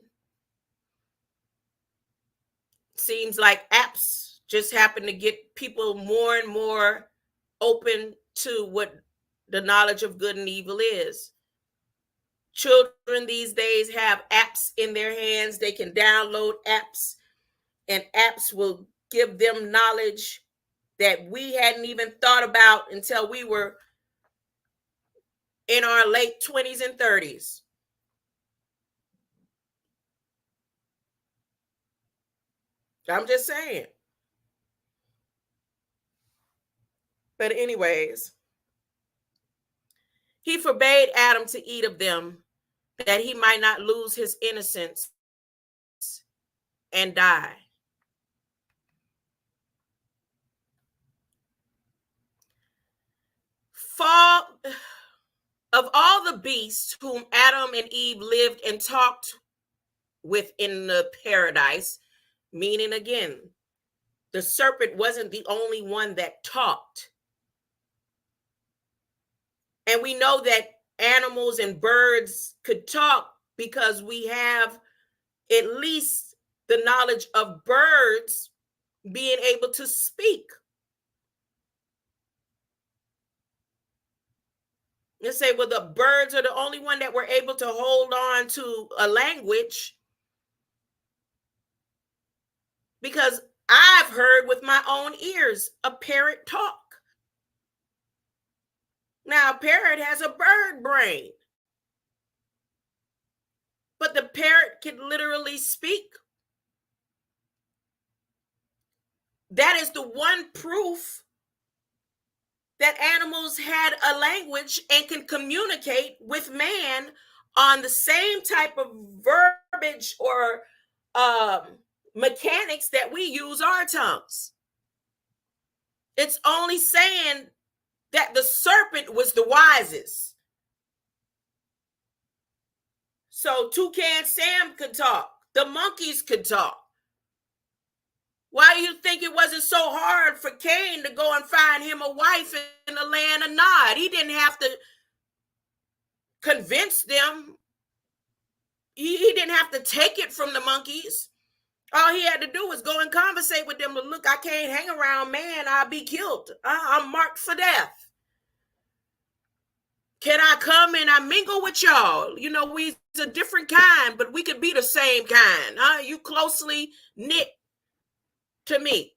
Seems like apps just happen to get people more and more open to what the knowledge of good and evil is. Children these days have apps in their hands. They can download apps, and apps will give them knowledge that we hadn't even thought about until we were in our late 20s and 30s. I'm just saying. But anyways, he forbade Adam to eat of them, that he might not lose his innocence and die. Of all the beasts whom Adam and Eve lived and talked with in the paradise, meaning again, the serpent wasn't the only one that talked. And we know that animals and birds could talk because we have at least the knowledge of birds being able to speak. You say, well, the birds are the only one that were able to hold on to a language, because I've heard with my own ears a parrot talk. Now, a parrot has a bird brain, but the parrot can literally speak. That is the one proof that animals had a language and can communicate with man on the same type of verbiage or mechanics that we use our tongues. It's only saying that the serpent was the wisest. So Toucan Sam could talk. The monkeys could talk. Why do you think it wasn't so hard for Cain to go and find him a wife in the land of Nod? He didn't have to convince them. He didn't have to take it from the monkeys. All he had to do was go and conversate with them. Look, I can't hang around man. I'll be killed. I'm marked for death. Can I come and I mingle with y'all? You know, we's a different kind, but we could be the same kind. You closely knit to me.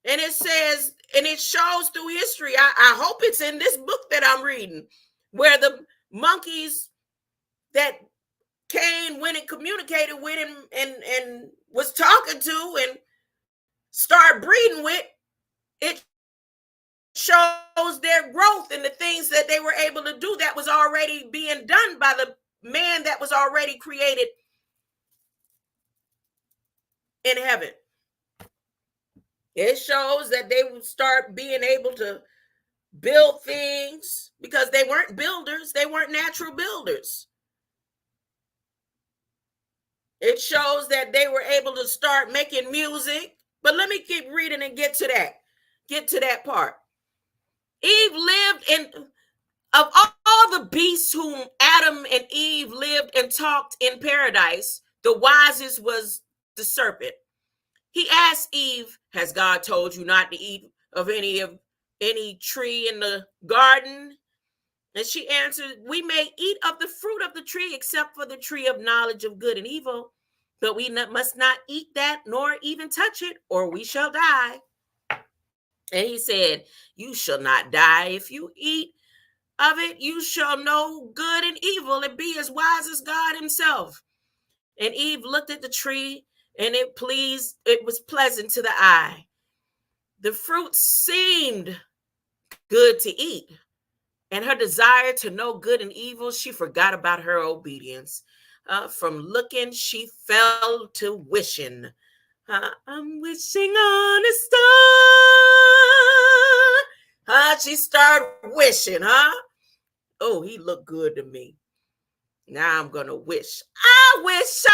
And it says, and it shows through history, I hope it's in this book that I'm reading, where the monkeys that Cain went and communicated with him and was talking to and started breeding with, it shows their growth and the things that they were able to do that was already being done by the man that was already created in heaven. It shows that they would start being able to build things because they weren't builders. They weren't natural builders. It shows that they were able to start making music. But let me keep reading and get to that part. Eve lived in, of all the beasts whom Adam and Eve lived and talked in paradise, the wisest was the serpent. He asked Eve, has God told you not to eat of any tree in the garden? And she answered, we may eat of the fruit of the tree except for the tree of knowledge of good and evil, but we must not eat that nor even touch it, or we shall die. And he said, you shall not die. If you eat of it, you shall know good and evil and be as wise as God himself. And Eve looked at the tree, and it was pleasant to the eye. The fruit seemed good to eat, and her desire to know good and evil, she forgot about her obedience. From looking, she fell to wishing. I'm wishing on a star. She started wishing, oh, he looked good to me. Now I'm going to wish. I wish.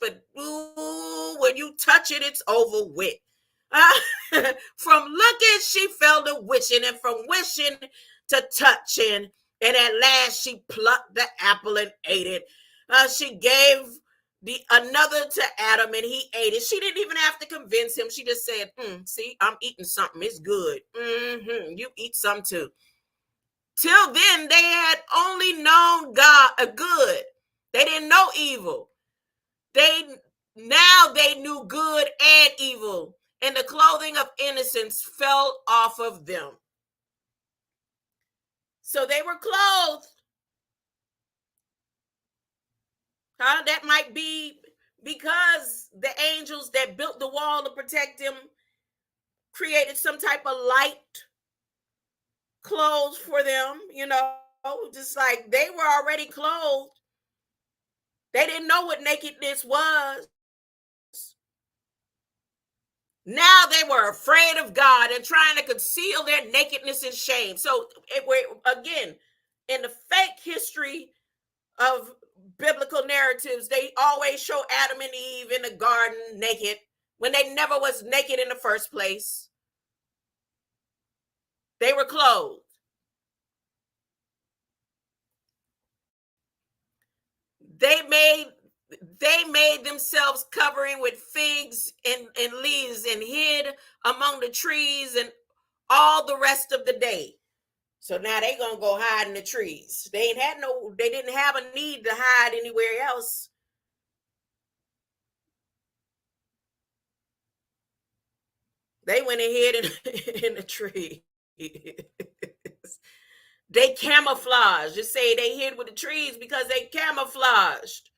But ooh, when you touch it, it's over with. From looking, she fell to wishing. And from wishing to touching, And at last she plucked the apple and ate it. She gave another to Adam and he ate it. She didn't even have to convince him. She just said, see, I'm eating something. It's good. You eat some too. Till then, they had only known God good. They didn't know evil. Now they knew good and evil, and the clothing of innocence fell off of them. So they were clothed. That might be because the angels that built the wall to protect them created some type of light clothes for them, just like they were already clothed. They didn't know what nakedness was. Now they were afraid of God and trying to conceal their nakedness and shame. So again, in the fake history of biblical narratives, they always show Adam and Eve in the garden naked when they never was naked in the first place. They were clothed. They made themselves covering with figs and leaves and hid among the trees and all the rest of the day. So now they gonna go hide in the trees. They didn't have a need to hide anywhere else. They went and hid in the tree. They camouflaged. Just say they hid with the trees because they camouflaged.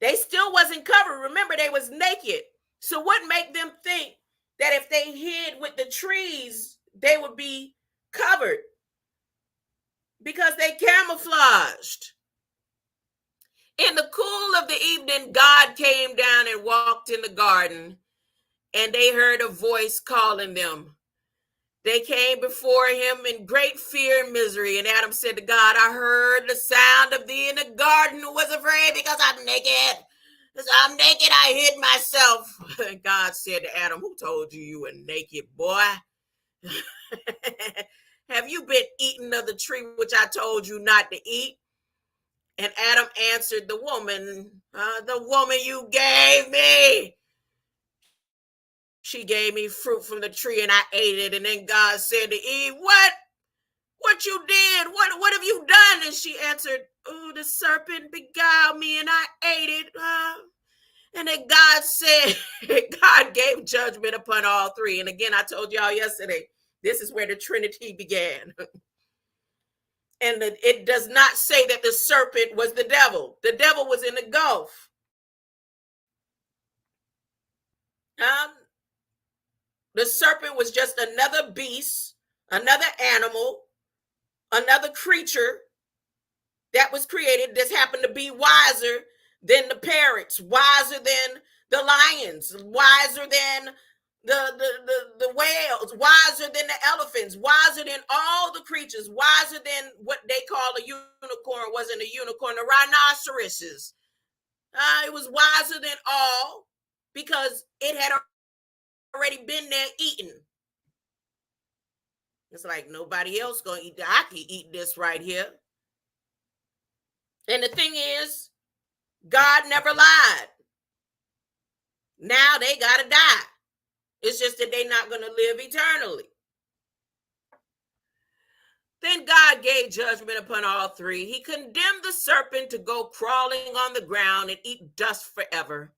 They still wasn't covered. Remember, they was naked. So what made them think that if they hid with the trees, they would be covered? Because they camouflaged. In the cool of the evening, God came down and walked in the garden, and they heard a voice calling them. They came before him in great fear and misery. And Adam said to God, I heard the sound of thee in the garden, who was afraid because I'm naked. Because I'm naked, I hid myself. And God said to Adam, who told you were naked, boy? Have you been eating of the tree which I told you not to eat? And Adam answered, the woman you gave me. She gave me fruit from the tree and I ate it. And then God said to Eve, what you did? What have you done? And she answered, oh, the serpent beguiled me and I ate it. And then God said, God gave judgment upon all three. And again, I told y'all yesterday, this is where the Trinity began. And it does not say that the serpent was the devil. The devil was in the gulf. The serpent was just another beast, another animal, another creature that was created. This happened to be wiser than the parrots, wiser than the lions, wiser than the whales, wiser than the elephants, wiser than all the creatures, wiser than what they call a unicorn. Wasn't a unicorn, the rhinoceroses. It was wiser than all because it had already been there eating. It's like nobody else gonna eat that. I can eat this right here. And the thing is, God never lied. Now they gotta die. It's just that they're not gonna live eternally. Then God gave judgment upon all three. He condemned the serpent to go crawling on the ground and eat dust forever.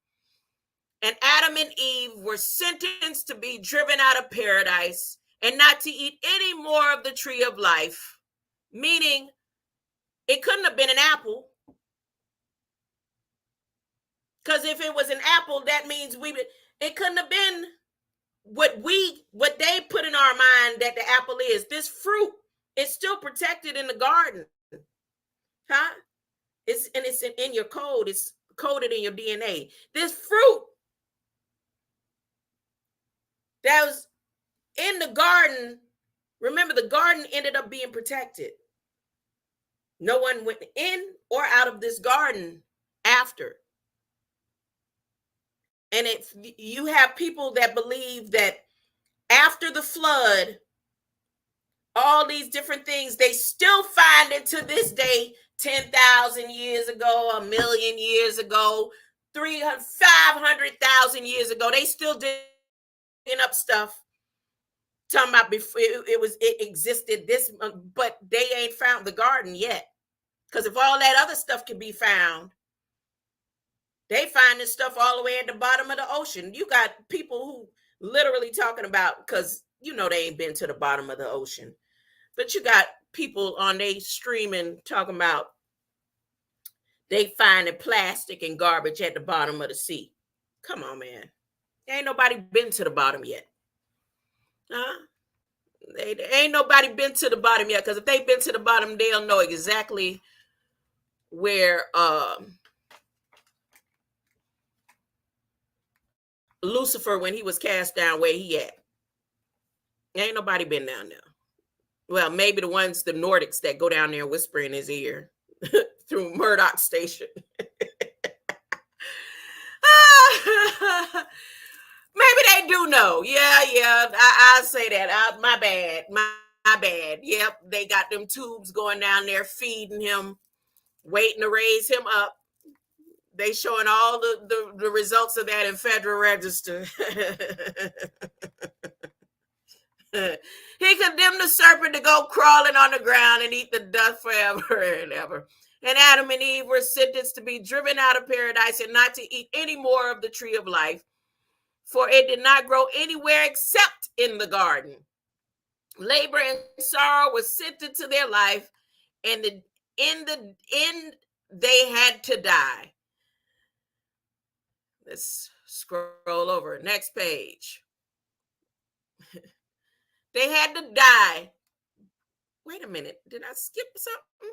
And Adam and Eve were sentenced to be driven out of paradise and not to eat any more of the tree of life, meaning it couldn't have been an apple. Because if it was an apple, that means it couldn't have been what they put in our mind that the apple is. This fruit is still protected in the garden. It's in your code. It's coded in your DNA. This fruit that was in the garden, remember the garden ended up being protected. No one went in or out of this garden after. And if you have people that believe that after the flood, all these different things. They still find it to this day, 10,000 years ago, 1,000,000 years ago, 300, 500,000 years ago. They still digging up stuff. Talking about before it existed this, but they ain't found the garden yet. Because if all that other stuff can be found, they find this stuff all the way at the bottom of the ocean. You got people who literally talking about, because you know they ain't been to the bottom of the ocean, but you got people on they streaming talking about they finding plastic and garbage at the bottom of the sea. Come on, man. Ain't nobody been to the bottom yet. Huh? Ain't nobody been to the bottom yet, because if they've been to the bottom, they'll know exactly where Lucifer, when he was cast down, where he at. Ain't nobody been down there. Well, maybe the Nordics that go down there and whisper in his ear through Murdoch Station. Maybe they do know. Yeah. I'll say that. My bad. My bad. Yep, they got them tubes going down there feeding him, waiting to raise him up. They showing all the results of that in Federal Register. He condemned the serpent to go crawling on the ground and eat the dust forever and ever. And Adam and Eve were sentenced to be driven out of paradise and not to eat any more of the tree of life, for it did not grow anywhere except in the garden. Labor and sorrow was sent into their life, and in the end they had to die. Let's scroll over. Next page. They had to die. Wait a minute. Did I skip something?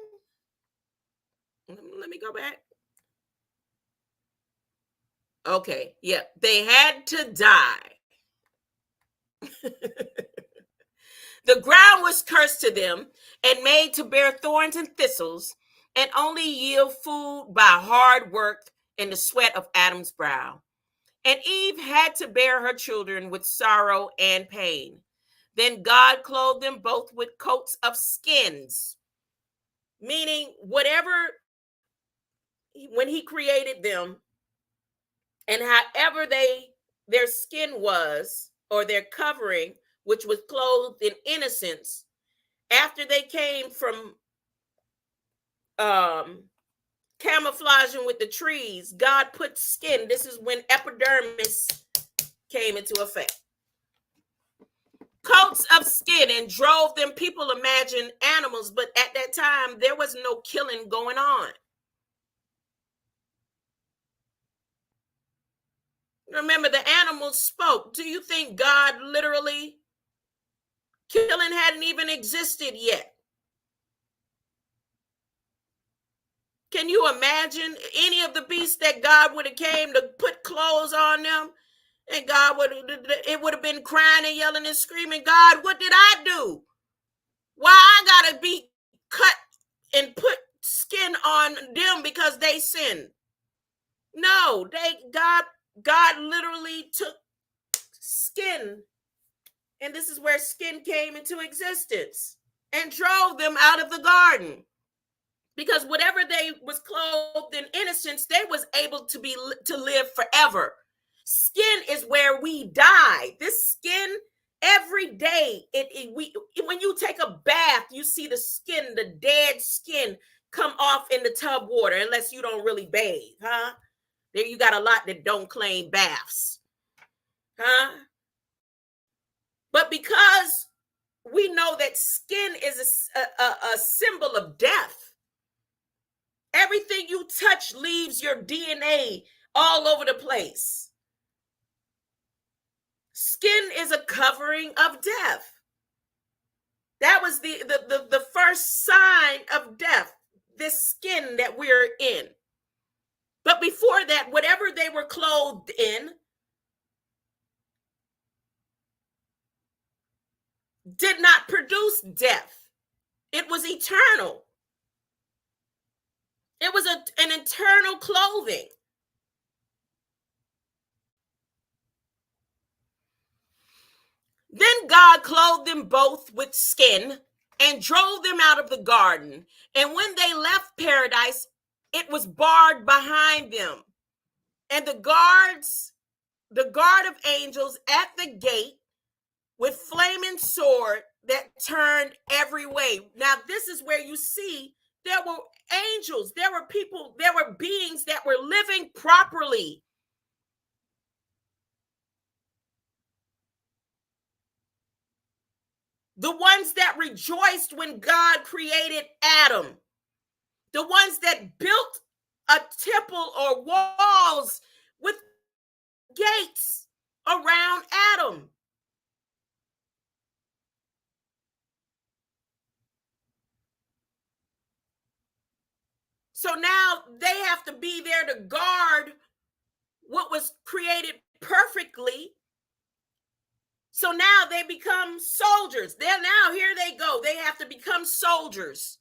Let me go back. Okay. Yeah. They had to die. The ground was cursed to them and made to bear thorns and thistles, and only yield food by hard work and the sweat of Adam's brow. And Eve had to bear her children with sorrow and pain. Then God clothed them both with coats of skins, meaning whatever, when he created them, and however their skin was, or their covering, which was clothed in innocence, after they came from camouflaging with the trees, God put skin. This is when epidermis came into effect. Coats of skin, and drove them. People imagine animals, but at that time there was no killing going on. Remember, the animals spoke. Do you think God literally, killing hadn't even existed yet? Can you imagine any of the beasts that God would have came to put clothes on them? And God would have been crying and yelling and screaming, God, what did I do? Why I gotta be cut and put skin on them because they sinned? No, God literally took skin, and this is where skin came into existence, and drove them out of the garden. Because whatever they was clothed in innocence, they was able to live forever. Skin is where we die. This skin, every day, when you take a bath, you see the skin, the dead skin, come off in the tub water, unless you don't really bathe, huh? There you got a lot that don't claim baths, huh? But because we know that skin is a symbol of death, everything you touch leaves your DNA all over the place. Skin is a covering of death. That was the first sign of death, this skin that we're in. But before that, whatever they were clothed in did not produce death. It was eternal. It was an eternal clothing. Then God clothed them both with skin and drove them out of the garden. And when they left paradise, it was barred behind them. And the guard of angels at the gate with flaming sword that turned every way. Now, this is where you see there were angels, there were people, there were beings that were living properly. The ones that rejoiced when God created Adam. The ones that built a temple or walls with gates around Adam. So now they have to be there to guard what was created perfectly. So now they become soldiers. Here they go. They have to become soldiers.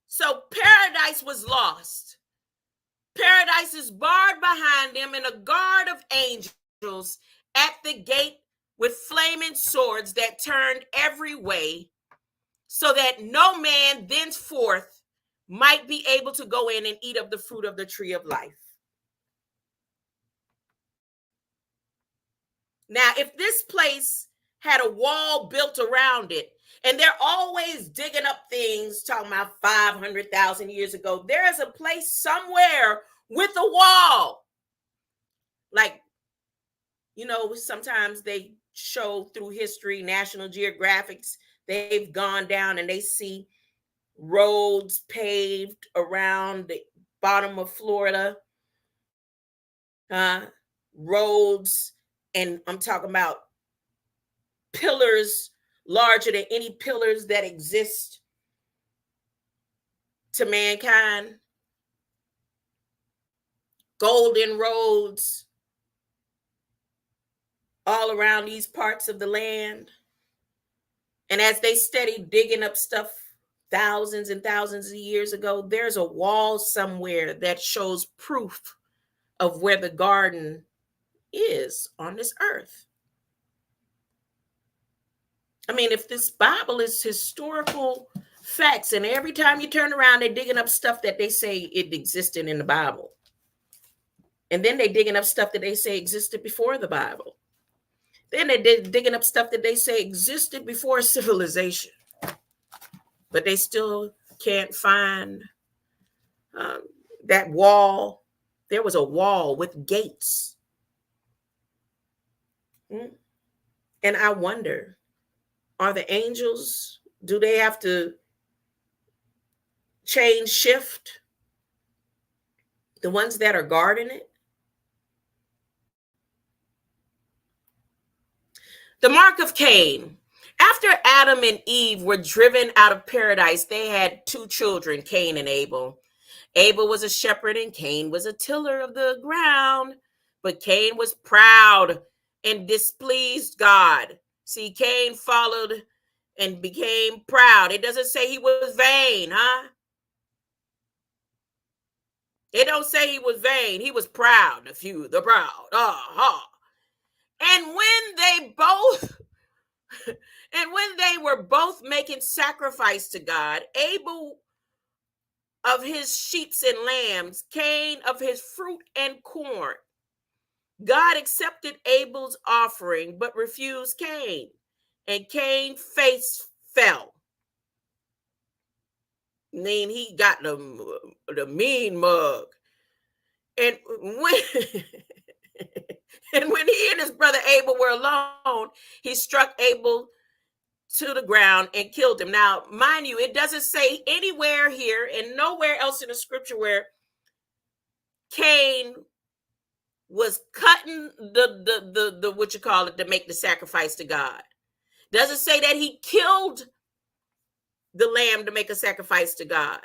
So paradise was lost. Paradise is barred behind them, and a guard of angels at the gate with flaming swords that turned every way, so that no man thenceforth might be able to go in and eat of the fruit of the tree of life. Now, if this place had a wall built around it, and they're always digging up things, talking about 500,000 years ago, there is a place somewhere with a wall. Like, sometimes they show through history, National Geographics, they've gone down and they see roads paved around the bottom of Florida, roads, and I'm talking about pillars larger than any pillars that exist to mankind, golden roads all around these parts of the land. And as they steady digging up stuff thousands and thousands of years ago, there's a wall somewhere that shows proof of where the garden is on this earth. I mean, if this Bible is historical facts, and every time you turn around, they're digging up stuff that they say it existed in the Bible. And then they're digging up stuff that they say existed before the Bible. Then they're digging up stuff that they say existed before civilization. But they still can't find that wall. There was a wall with gates. And I wonder, are the angels, do they have to change shift? The ones that are guarding it? The mark of Cain. After Adam and Eve were driven out of paradise, they had two children, Cain and Abel. Abel was a shepherd and Cain was a tiller of the ground. But Cain was proud and displeased God. See, Cain followed and became proud. It doesn't say he was vain, huh? It don't say he was vain. He was proud. The proud. And when they were both making sacrifice to God, Abel of his sheep and lambs, Cain of his fruit and corn. God accepted Abel's offering, but refused Cain, and Cain's face fell. I mean, he got the mean mug. And when he and his brother Abel were alone, he struck Abel to the ground and killed him. Now, mind you, it doesn't say anywhere here and nowhere else in the scripture where Cain was cutting the what you call it to make the sacrifice to God. Doesn't say that he killed the lamb to make a sacrifice to God.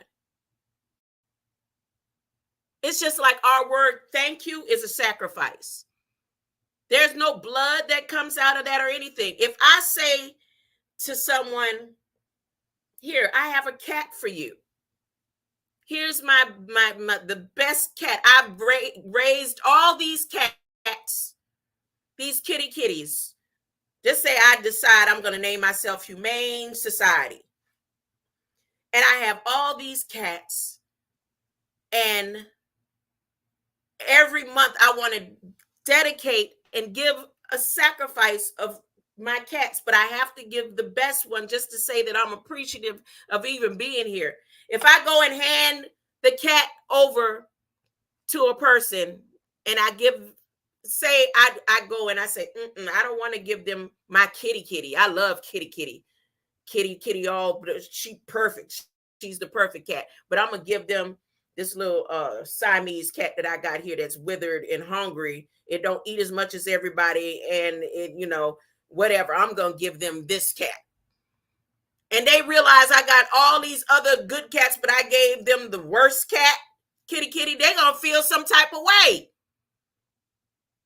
It's just like our word thank you is a sacrifice. There's no blood that comes out of that or anything. If I say to someone, here, I have a cat for you. Here's the best cat. I've raised all these cats, these kitties. Just say I decide I'm going to name myself Humane Society. And I have all these cats, and every month I want to dedicate and give a sacrifice of my cats, but I have to give the best one just to say that I'm appreciative of even being here. If I go and hand the cat over to a person and I go and I say, I don't want to give them my kitty. I love kitty, all, she perfect. She's the perfect cat, but I'm gonna give them this little Siamese cat that I got here that's withered and hungry. It don't eat as much as everybody, and it, whatever. I'm gonna give them this cat. And they realize I got all these other good cats, but I gave them the worst cat, kitty. They're gonna feel some type of way.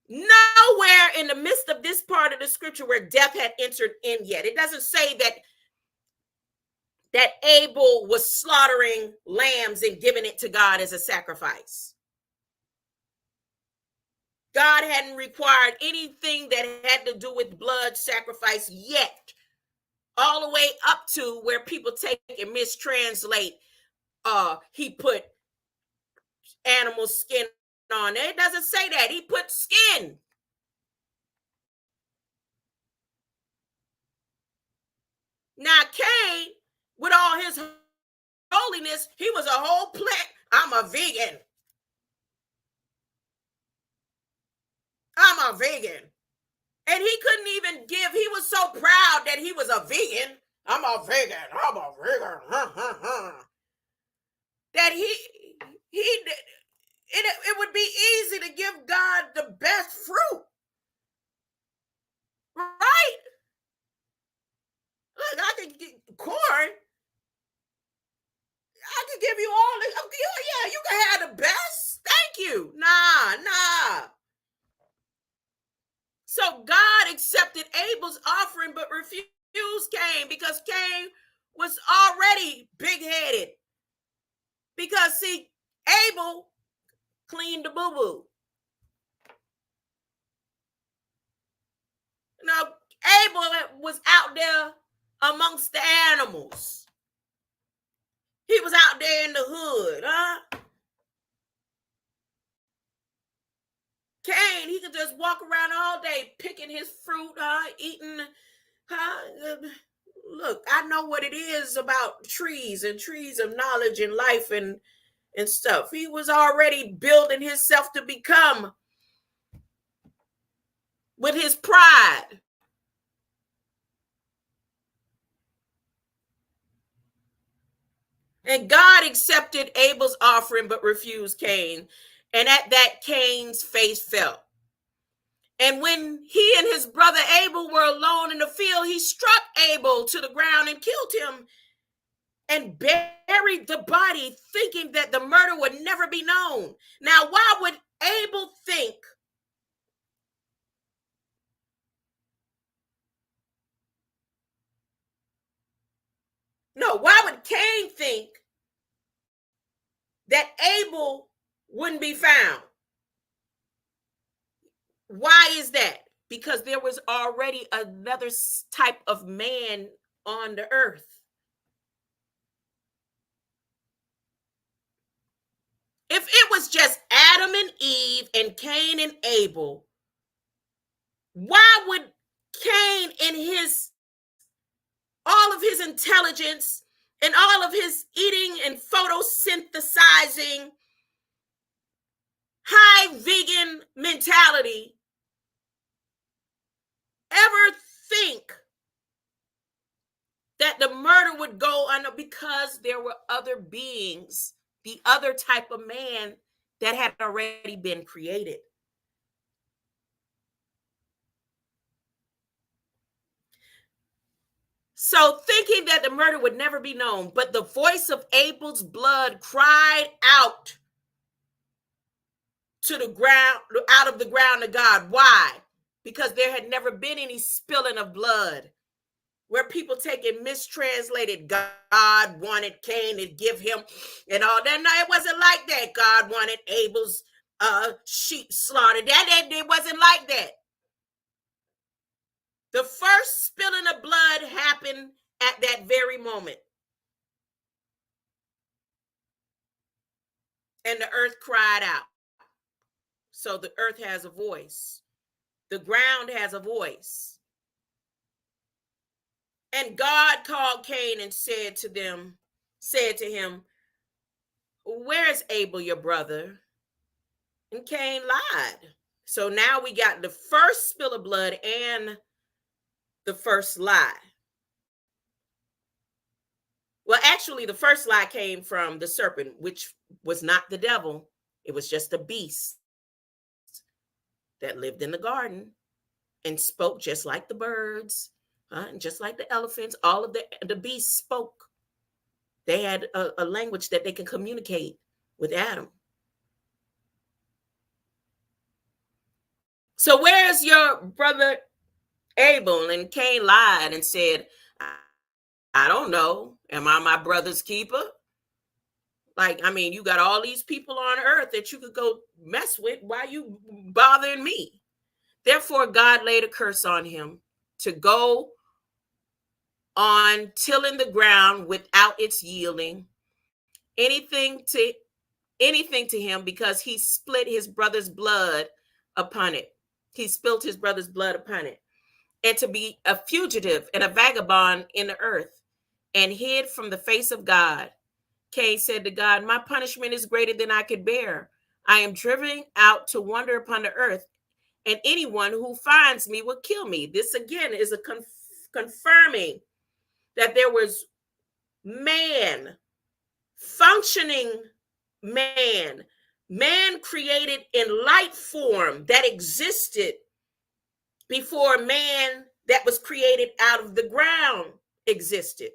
Nowhere in the midst of this part of the scripture where death had entered in yet. It doesn't say that Abel was slaughtering lambs and giving it to God as a sacrifice. God hadn't required anything that had to do with blood sacrifice yet, all the way up to where people take and mistranslate. He put animal skin on it. It doesn't say that. He put skin. Now, Cain, with all his holiness, he was a whole plant. I'm a vegan. I'm a vegan. And he couldn't even give, he was so proud that he was a vegan. I'm a vegan. That it would be easy to give God the best fruit. Right? Look, I can get corn. I can give you all this. Yeah, you can have the best. Thank you. Nah. So God accepted Abel's offering, but refused Cain because Cain was already big-headed. Because, see, Abel cleaned the boo-boo. Now, Abel was out there amongst the animals. He was out there in the hood, huh? Cain, he could just walk around all day picking his fruit, eating, Look, I know what it is about trees and trees of knowledge and life and stuff. He was already building himself to become with his pride. And God accepted Abel's offering but refused Cain. And at that, Cain's face fell. And when he and his brother Abel were alone in the field, he struck Abel to the ground and killed him and buried the body, thinking that the murder would never be known. Now, why would Abel think why would Cain think that Abel wouldn't be found? Why is that? Because there was already another type of man on the earth. If it was just Adam and Eve and Cain and Abel, why would Cain in all of his intelligence and all of his eating and photosynthesizing high vegan mentality ever think that the murder would go on? Because there were other beings, the other type of man that had already been created. So thinking that the murder would never be known, but the voice of Abel's blood cried out to the ground, out of the ground to God. Why? Because there had never been any spilling of blood where people take it mistranslated. God wanted Cain to give him and all that. No, it wasn't like that. God wanted Abel's sheep slaughtered. It wasn't like that. The first spilling of blood happened at that very moment. And the earth cried out. So the earth has a voice. The ground has a voice. And God called Cain and said to him, where is Abel, your brother? And Cain lied. So now we got the first spill of blood and the first lie. Well, actually, the first lie came from the serpent, which was not the devil. It was just a beast that lived in the garden and spoke just like the birds, and just like the elephants. All of the beasts spoke. They had a language that they can communicate with Adam. So where's your brother Abel? And Cain lied and said, I don't know. Am I my brother's keeper? Like, I mean, you got all these people on earth that you could go mess with. Why are you bothering me? Therefore, God laid a curse on him to go on tilling the ground without its yielding anything to him, because he split his brother's blood upon it. He spilt his brother's blood upon it. And to be a fugitive and a vagabond in the earth, and hid from the face of God. Cain said to God, my punishment is greater than I could bear. I am driven out to wander upon the earth, and anyone who finds me will kill me. This again is a confirming that there was man, functioning man created in light form that existed before man that was created out of the ground existed.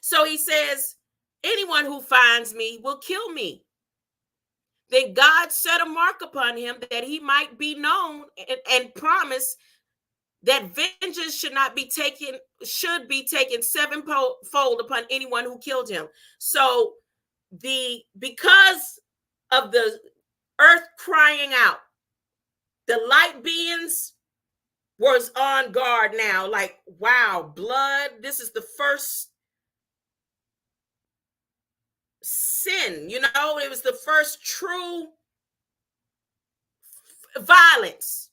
So he says, anyone who finds me will kill me. Then God set a mark upon him that he might be known, and promised that vengeance should be taken sevenfold upon anyone who killed him. So because of the earth crying out, the light beings was on guard now. Like, wow, blood. This is the first sin, it was the first true violence,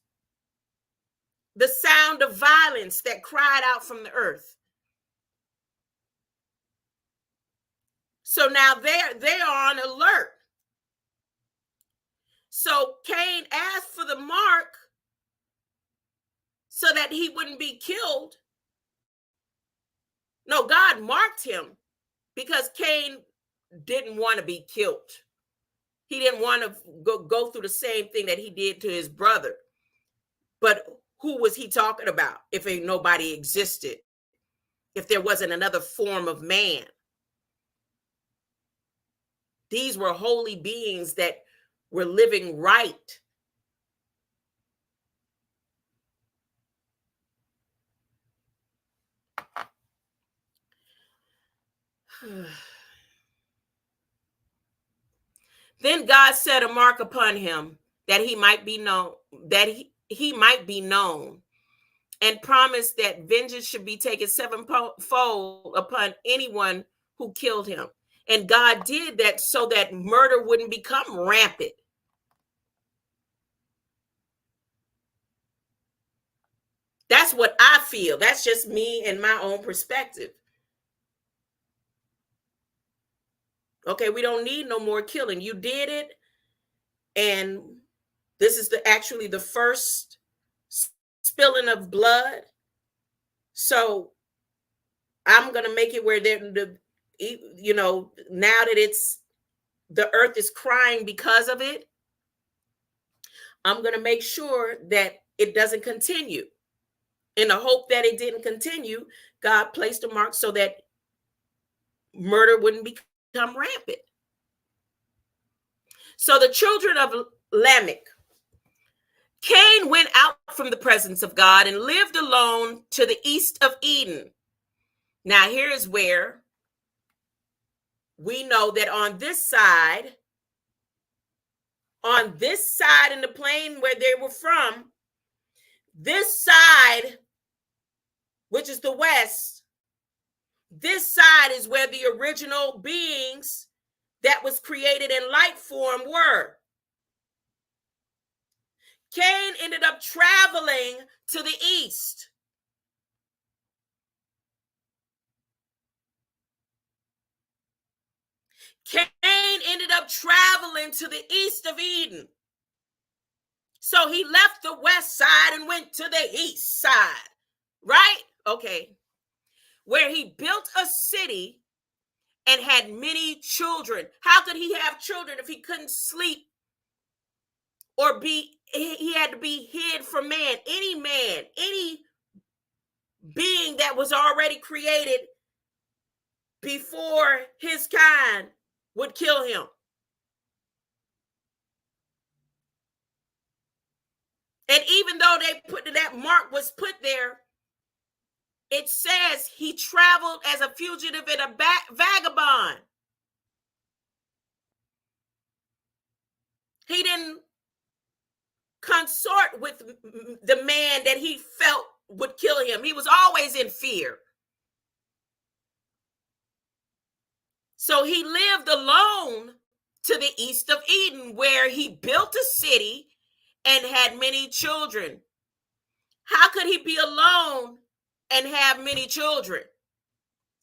the sound of violence that cried out from the earth. So now they're on alert. So Cain asked for the mark so that he wouldn't be killed. No, God marked him because Cain didn't want to be killed. He didn't want to go through the same thing that he did to his brother. But who was he talking about if ain't nobody existed? If there wasn't another form of man? These were holy beings that were living right. Then God set a mark upon him that he might be known, and promised that vengeance should be taken sevenfold upon anyone who killed him. And God did that so that murder wouldn't become rampant. That's what I feel. That's just me and my own perspective. Okay, we don't need no more killing. You did it. And this is actually the first spilling of blood. So I'm going to make it where now that the earth is crying because of it, I'm going to make sure that it doesn't continue. In the hope that it didn't continue, God placed a mark so that murder wouldn't become rampant. So the children of Lamech, Cain went out from the presence of God and lived alone to the east of Eden. Now, here's where we know that on this side in the plain where they were from, This side, which is the west, this side is where the original beings that was created in light form were. Cain ended up traveling to the east. Cain ended up traveling to the east of Eden. So he left the west side and went to the east side, right? Okay. Where he built a city and had many children. How could he have children if he couldn't sleep or he had to be hid from man, any being that was already created before his kind would kill him. And even though that mark was put there, it says he traveled as a fugitive and a vagabond. He didn't consort with the man that he felt would kill him. He was always in fear. So he lived alone to the east of Eden, where he built a city and had many children. How could he be alone and have many children?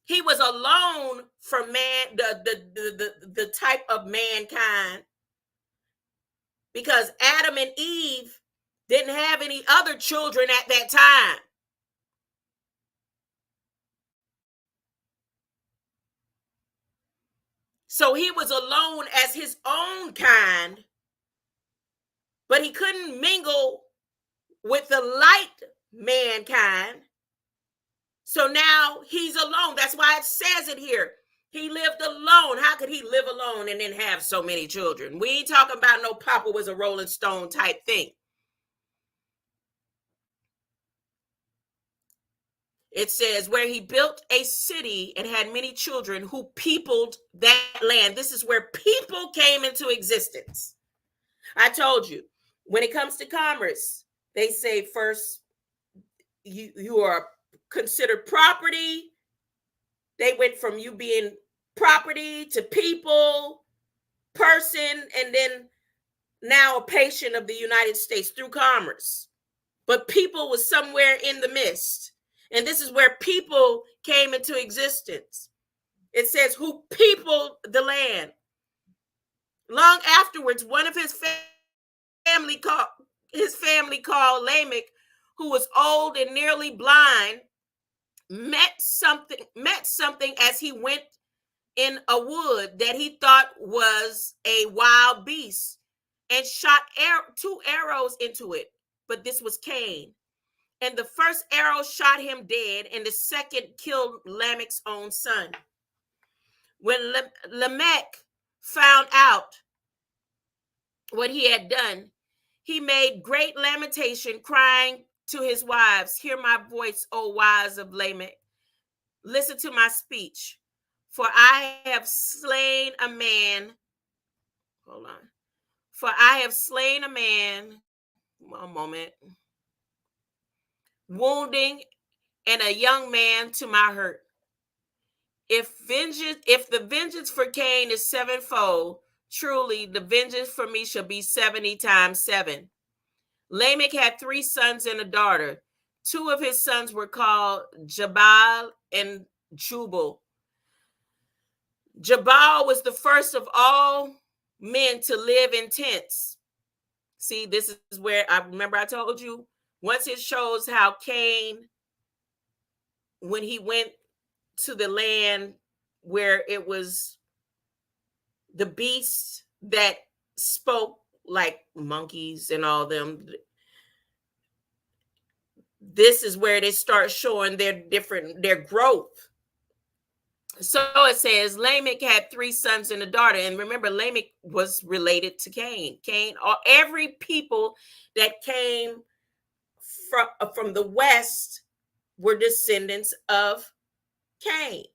He was alone from man, the type of mankind, because Adam and Eve didn't have any other children at that time. So he was alone as his own kind, but he couldn't mingle with the light mankind. So now he's alone. That's why it says it here. He lived alone. How could he live alone and then have so many children? We ain't talking about no Papa was a Rolling Stone type thing. It says where he built a city and had many children who peopled that land. This is where people came into existence. I told you, when it comes to commerce, they say first you are considered property. They went from you being property to people, person, and then now a patient of the United States through commerce. But people was somewhere in the midst. And this is where people came into existence. It says who peopled the land. Long afterwards, one of his family called Lamech, who was old and nearly blind, met something as he went in a wood that he thought was a wild beast, and shot two arrows into it. But this was Cain. And the first arrow shot him dead, and the second killed Lamech's own son. When Lamech found out what he had done, he made great lamentation, crying to his wives, "Hear my voice, O wives of Lamech. Listen to my speech. For I have slain a man." Hold on. "For I have slain a man," one moment, "wounding, and a young man to my hurt. If the vengeance for Cain is sevenfold, truly the vengeance for me shall be 70 times 7. Lamech had 3 sons and a daughter. 2 of his sons were called Jabal and Jubal. Jabal was the first of all men to live in tents. See, this is where I remember I told you, once it shows how Cain, when he went to the land where it was the beasts that spoke like monkeys and all them, this is where they start showing their growth. So it says Lamech had 3 sons and a daughter. And remember, Lamech was related to Cain. Every people that came from the west were descendants of Cain.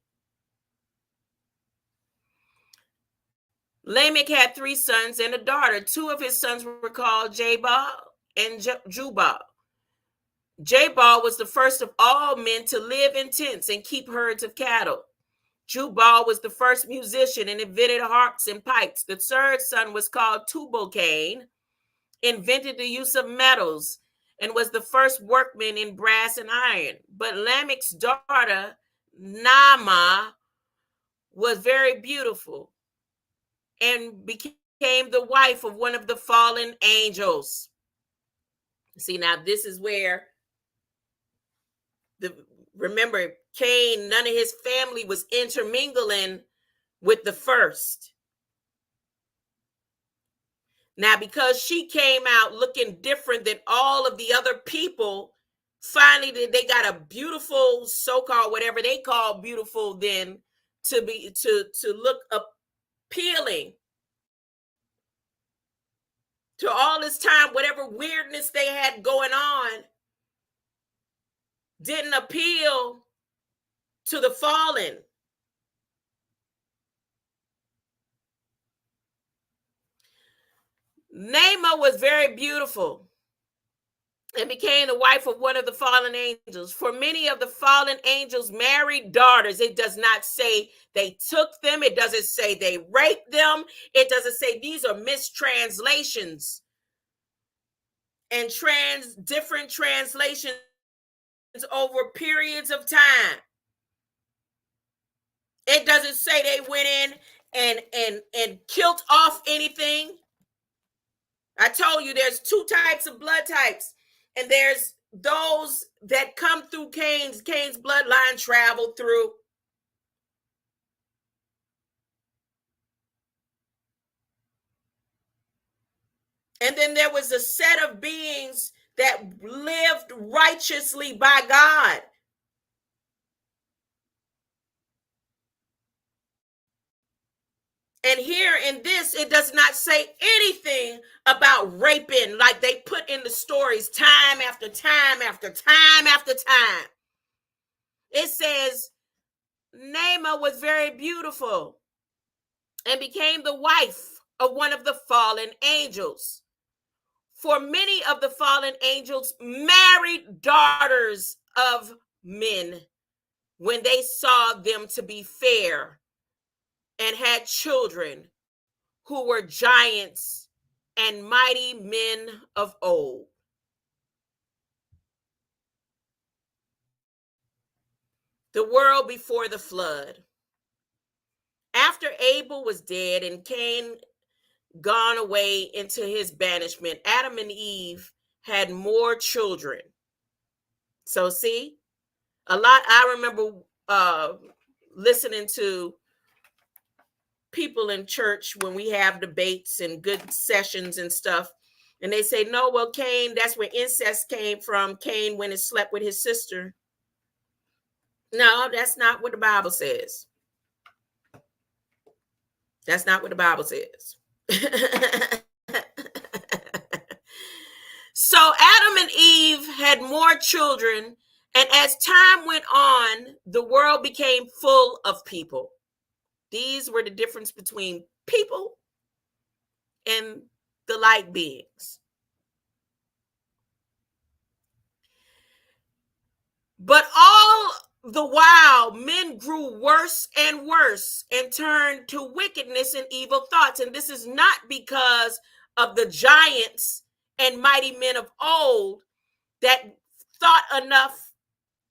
Lamech had 3 sons and a daughter. 2 of his sons were called Jabal and Jubal. Jabal was the first of all men to live in tents and keep herds of cattle. Jubal was the first musician and invented harps and pipes. The third son was called Tubal-Cain, invented the use of metals, and was the first workman in brass and iron. But Lamech's daughter, Naamah, was very beautiful and became the wife of one of the fallen angels. See, now this is where remember, Cain, none of his family was intermingling with the first. Now, because she came out looking different than all of the other people, finally they got a beautiful, so-called whatever they call beautiful then, to look appealing. To all this time, whatever weirdness they had going on didn't appeal to the fallen. Naamah was very beautiful and became the wife of one of the fallen angels. For many of the fallen angels married daughters. It does not say they took them. It doesn't say they raped them. It doesn't say, these are mistranslations and different translations over periods of time. It doesn't say they went in and killed off anything. I told you there's two types of blood types, and there's those that come through Cain's bloodline, travel through. And then there was a set of beings that lived righteously by God. And here in this, it does not say anything about raping like they put in the stories time after time after time after time. It says Naamah was very beautiful and became the wife of one of the fallen angels. For many of the fallen angels married daughters of men when they saw them to be fair and had children who were giants and mighty men of old. The world before the flood. After Abel was dead and Cain gone away into his banishment, Adam and Eve had more children. So see, I remember listening to people in church when we have debates and good sessions and stuff, and they say, no, well, Cain, that's where incest came from. Cain went and slept with his sister. No, that's not what the Bible says. That's not what the Bible says. So Adam and Eve had more children, and as time went on, the world became full of people. These were the difference between people and the light beings. But all the while, men grew worse and worse and turned to wickedness and evil thoughts. And this is not because of the giants and mighty men of old that thought enough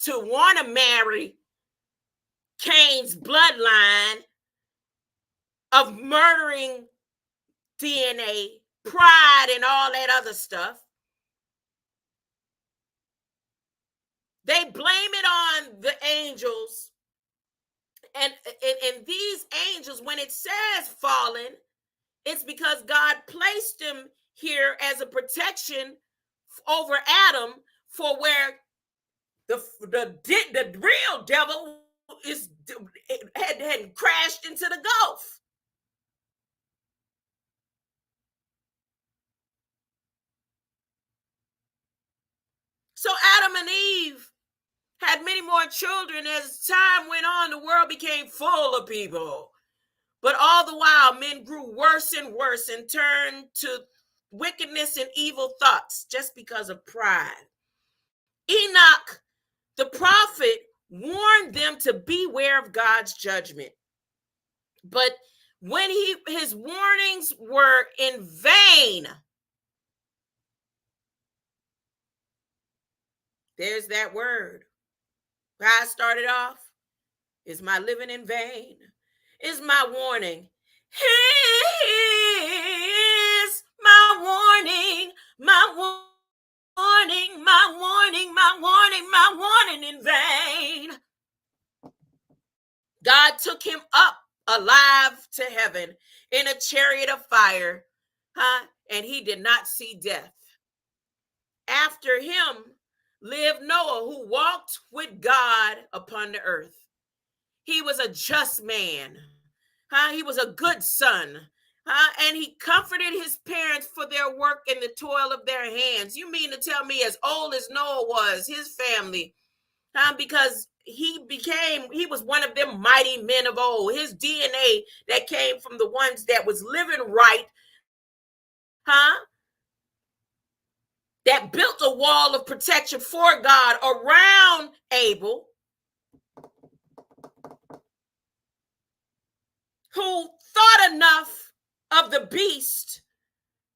to want to marry Cain's bloodline of murdering DNA, pride, and all that other stuff. They blame it on the angels. And these angels, when it says fallen, it's because God placed them here as a protection over Adam, for where the real devil had crashed into the gulf. So Adam and Eve had many more children. As time went on, the world became full of people. But all the while, men grew worse and worse and turned to wickedness and evil thoughts just because of pride. Enoch, the prophet, warned them to beware of God's judgment. But when his warnings were in vain, there's that word. How I started off. Is my living in vain? Is my warning? Here's my warning, my warning, my warning, my warning, my warning in vain. God took him up alive to heaven in a chariot of fire, and he did not see death. After him lived Noah, who walked with God upon the earth. He was a just man. He was a good son. And he comforted his parents for their work and the toil of their hands. You mean to tell me as old as Noah was, his family, because he was one of them mighty men of old. His DNA that came from the ones that was living right, that built a wall of protection for God around Abel, who thought enough of the beast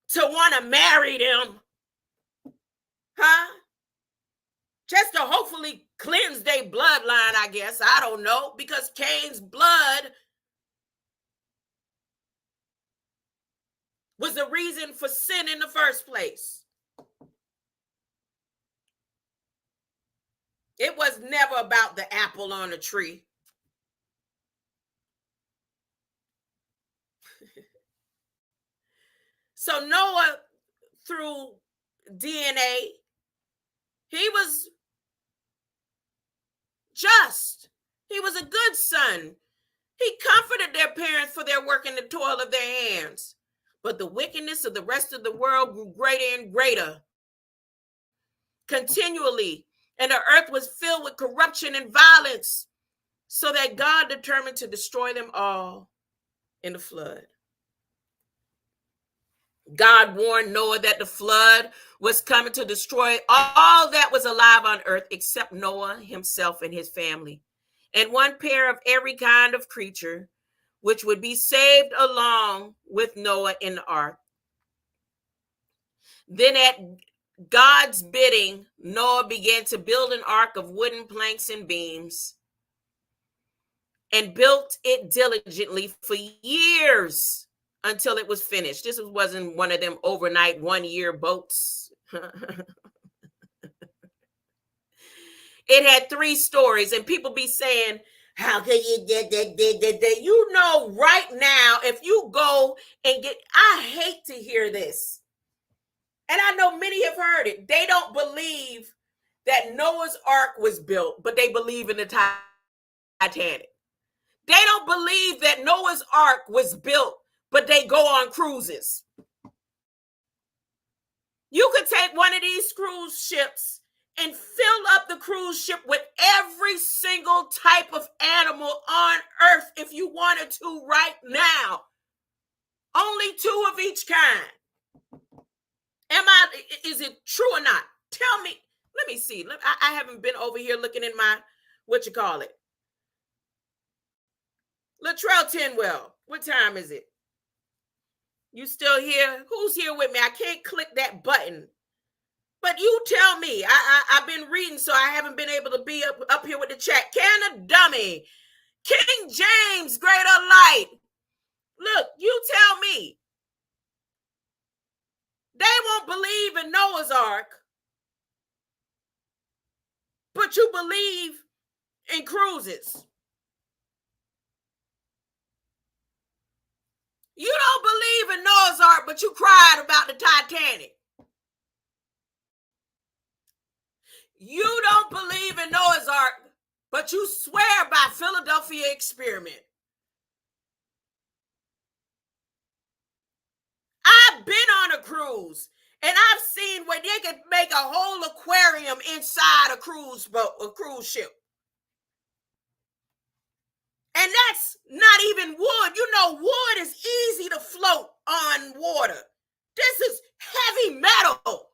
to want to marry them, just to hopefully cleanse their bloodline, I guess. I don't know, because Cain's blood was the reason for sin in the first place. It was never about the apple on the tree. So Noah, through DNA, he was just. He was a good son. He comforted their parents for their work and the toil of their hands. But the wickedness of the rest of the world grew greater and greater continually, and the earth was filled with corruption and violence, so that God determined to destroy them all in the flood. God warned Noah that the flood was coming to destroy all that was alive on earth except Noah himself and his family, and one pair of every kind of creature, which would be saved along with Noah in the ark. Then at God's bidding, Noah began to build an ark of wooden planks and beams, and built it diligently for years until it was finished. This wasn't one of them overnight 1-year boats. It had 3 stories, and people be saying, how can you get that? You know, right now, if you go and I hate to hear this, and I know many have heard it. They don't believe that Noah's Ark was built, but they believe in the Titanic. They don't believe that Noah's Ark was built, but they go on cruises. You could take one of these cruise ships and fill up the cruise ship with every single type of animal on earth if you wanted to right now. Only 2 of each kind. Is it true or not? Tell me. Let me see. I haven't been over here looking in my, Latrell Tinwell. What time is it? You still here? Who's here with me? I can't click that button. But you tell me. I've been reading, so I haven't been able to be up here with the chat. Can a dummy? King James, greater light. Look, you tell me. They won't believe in Noah's Ark, but you believe in cruises. You don't believe in Noah's Ark, but you cried about the Titanic. You don't believe in Noah's Ark, but you swear by Philadelphia Experiment. I've been on a cruise, and I've seen where they could make a whole aquarium inside a cruise ship. And that's not even wood. You know, wood is easy to float on water. This is heavy metal.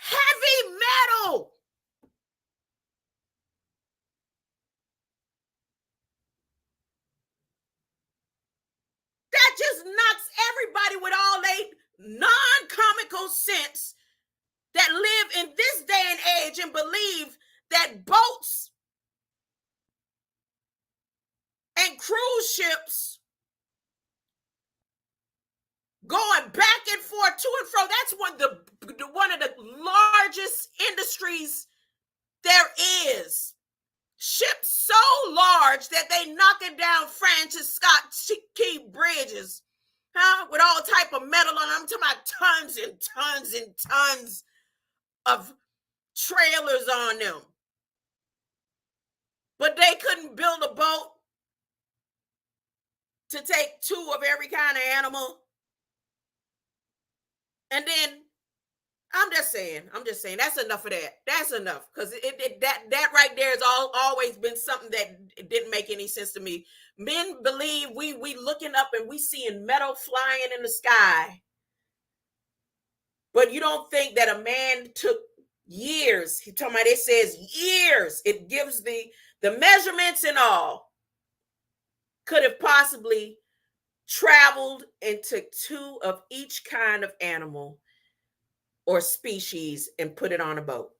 Heavy metal. That just knocks everybody with all they non-comical sense that live in this day and age and believe that boats and cruise ships going back and forth to and fro, that's one of the largest industries there is. Ships so large that they knocking down Francis Scott Key bridges, with all type of metal on them. I'm talking about tons and tons and tons of trailers on them. But they couldn't build a boat to take 2 of every kind of animal. And then I'm just saying, that's enough of that. That's enough. Because that right there has always been something that didn't make any sense to me. Men believe we looking up and we seeing metal flying in the sky. But you don't think that a man took years. He's talking about, it says years. It gives the measurements and all. Could have possibly traveled and took 2 of each kind of animal or species and put it on a boat.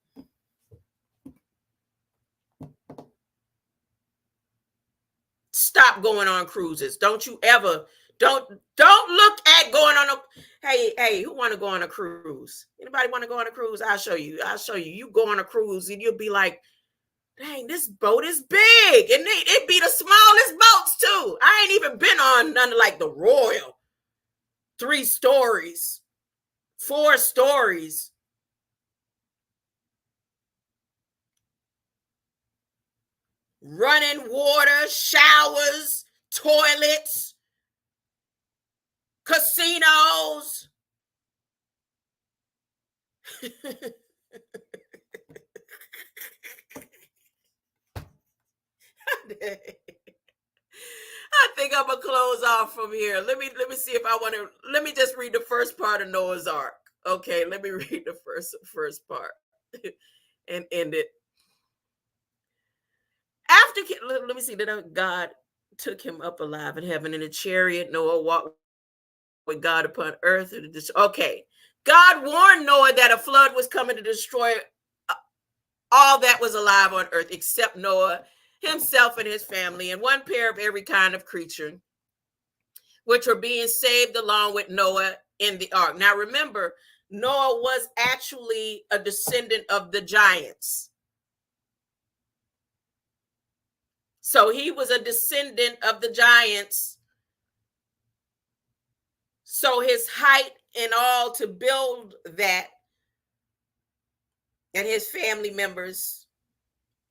Stop going on cruises. Don't you ever, don't look at going on a, hey, who want to go on a cruise? Anybody want to go on a cruise? I'll show you. You go on a cruise and you'll be like, dang, this boat is big. And it be the smallest boats too. I ain't even been on none like the Royal. 3 stories. 4 stories. Running water, showers, toilets, casinos. I think I'm gonna close off from here. Let me see if I want to. Let me just read the first part of Noah's Ark. Okay, let me read the first part and end it. After, let me see, that God took him up alive in heaven in a chariot. Noah walked with God upon earth. Okay, God warned Noah that a flood was coming to destroy all that was alive on earth except Noah himself and his family and 1 pair of every kind of creature, which were being saved along with Noah in the ark. Now remember, Noah was actually a descendant of the giants. So he was a descendant of the giants. So his height and all to build that, and his family members,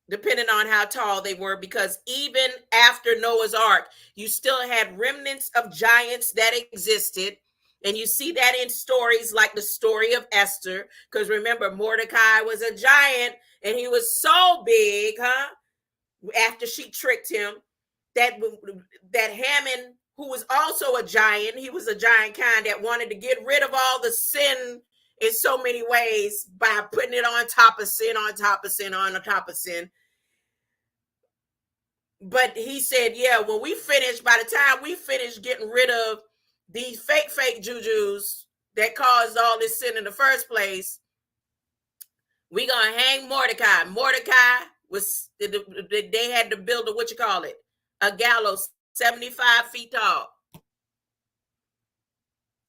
depending on how tall they were, because even after Noah's Ark, you still had remnants of giants that existed. And you see that in stories like the story of Esther, because remember, Mordecai was a giant and he was so big, after she tricked him, that Haman, who was also a giant, he was a giant kind that wanted to get rid of all the sin in so many ways by putting it on top of sin, on top of sin, on top of sin. But he said, yeah, when we finish, by the time we finish getting rid of these fake jujus that caused all this sin in the first place, we gonna hang Mordecai. Mordecai was, they had to build a gallows 75 feet tall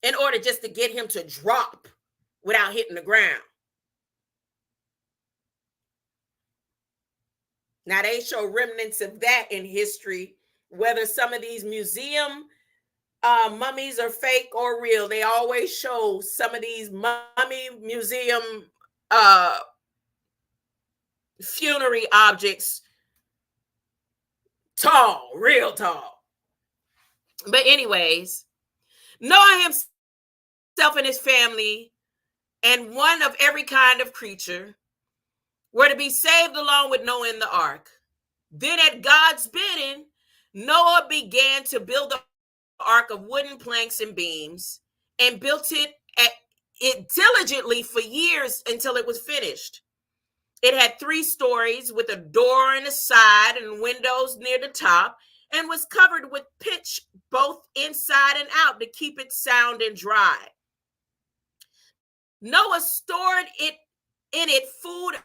in order just to get him to drop without hitting the ground. Now they show remnants of that in history, whether some of these museum mummies are fake or real. They always show some of these mummy museum funerary objects tall, real tall. But anyways, Noah himself and his family and 1 of every kind of creature were to be saved along with Noah in the ark. Then at God's bidding, Noah began to build the ark of wooden planks and beams and built it it diligently for years until it was finished. It had 3 stories with a door in the side and windows near the top, and was covered with pitch both inside and out to keep it sound and dry. Noah stored in it food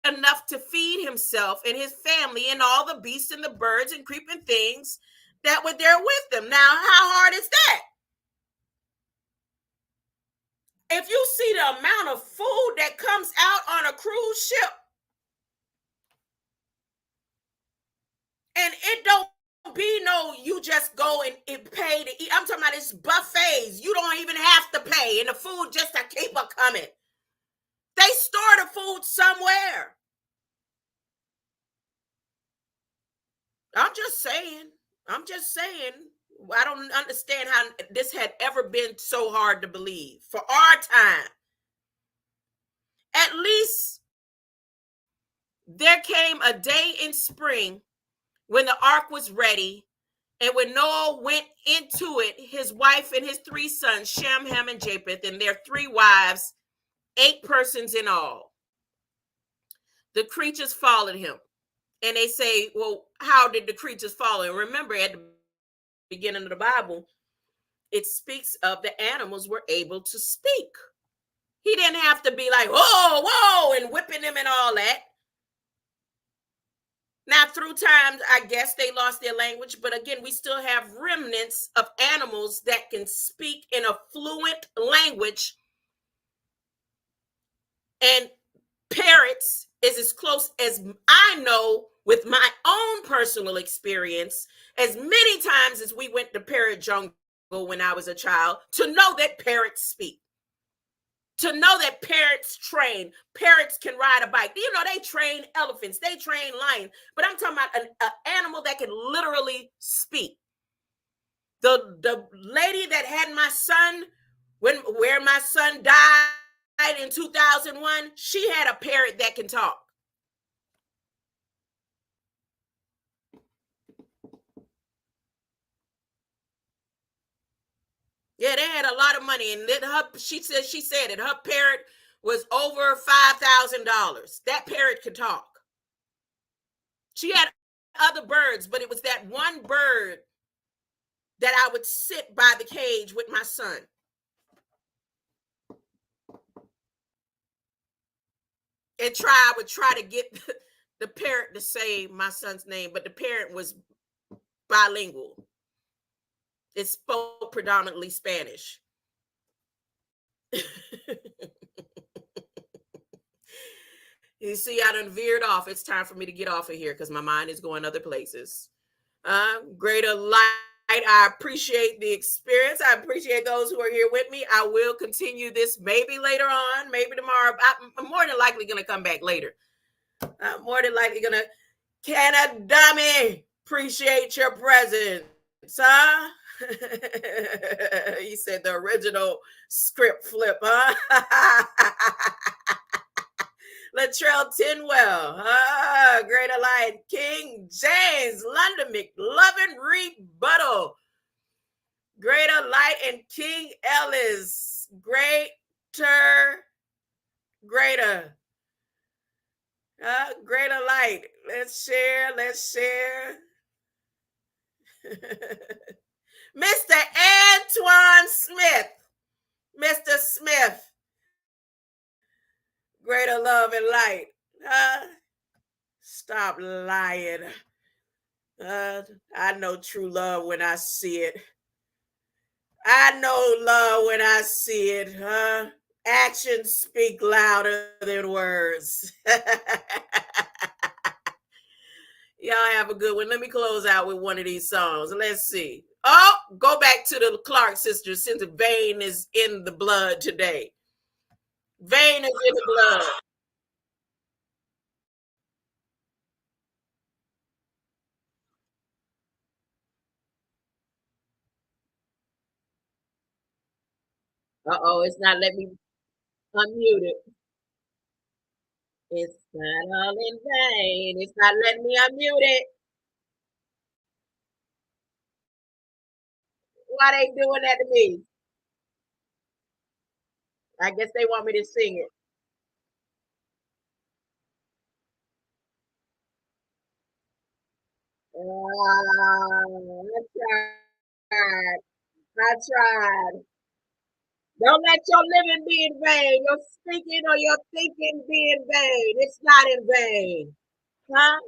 enough to feed himself and his family and all the beasts and the birds and creeping things that were there with them. Now, how hard is that? If you see the amount of food that comes out on a cruise ship, and it don't be no, you just go and pay to eat. I'm talking about it's buffets. You don't even have to pay, and the food just to keep a coming. They store the food somewhere. I'm just saying. I don't understand how this had ever been so hard to believe for our time. At least there came a day in spring when the ark was ready, and when Noah went into it, his wife and his 3 sons, Shem, Ham, and Japheth, and their 3 wives, 8 persons in all. The creatures followed him. And they say, well, how did the creatures follow? And remember, at the beginning of the Bible, it speaks of the animals were able to speak. He didn't have to be like, whoa, whoa, and whipping them and all that. Now, through times, I guess they lost their language, but again, we still have remnants of animals that can speak in a fluent language. And parrots is as close as I know with my own personal experience, as many times as we went to parrot jungle when I was a child, to know that parrots speak. To know that parrots train. Parrots can ride a bike. You know, they train elephants. They train lions. But I'm talking about an animal that can literally speak. The lady that had my son, where my son died in 2001, she had a parrot that can talk. Yeah, they had a lot of money, and she said it. Her parrot was over $5,000. That parrot could talk. She had other birds, but it was that one bird that I would sit by the cage with my son. And I would try to get the parrot to say my son's name, but the parrot was bilingual. It spoke predominantly Spanish. You see, I done veered off. It's time for me to get off of here because my mind is going other places. Greater light. I appreciate the experience. I appreciate those who are here with me. I will continue this maybe later on, maybe tomorrow. I'm more than likely going to come back later. I'm more than likely going to. Can a dummy appreciate your presence, huh? He said the original script flip, huh? Latrell Tinwell, Greater Light, King James, London McLovin, Rebuttal, Greater Light, and King Ellis, Greater, Greater Light. Let's share. Mr. Antoine Smith, Mr. Smith, greater love and light. Stop lying. I know true love when I see it. I know love when I see it. Actions speak louder than words. Y'all have a good one. Let me close out with one of these songs. Let's see. Oh, go back to the Clark sisters since the vein is in the blood today. Vein is in the blood. Uh-oh, it's not letting me unmute it. It's not all in vain. It's not letting me unmute it. Why they doing that to me? I guess they want me to sing it. I tried. I tried. Don't let your living be in vain. Your speaking or your thinking be in vain. It's not in vain. Huh?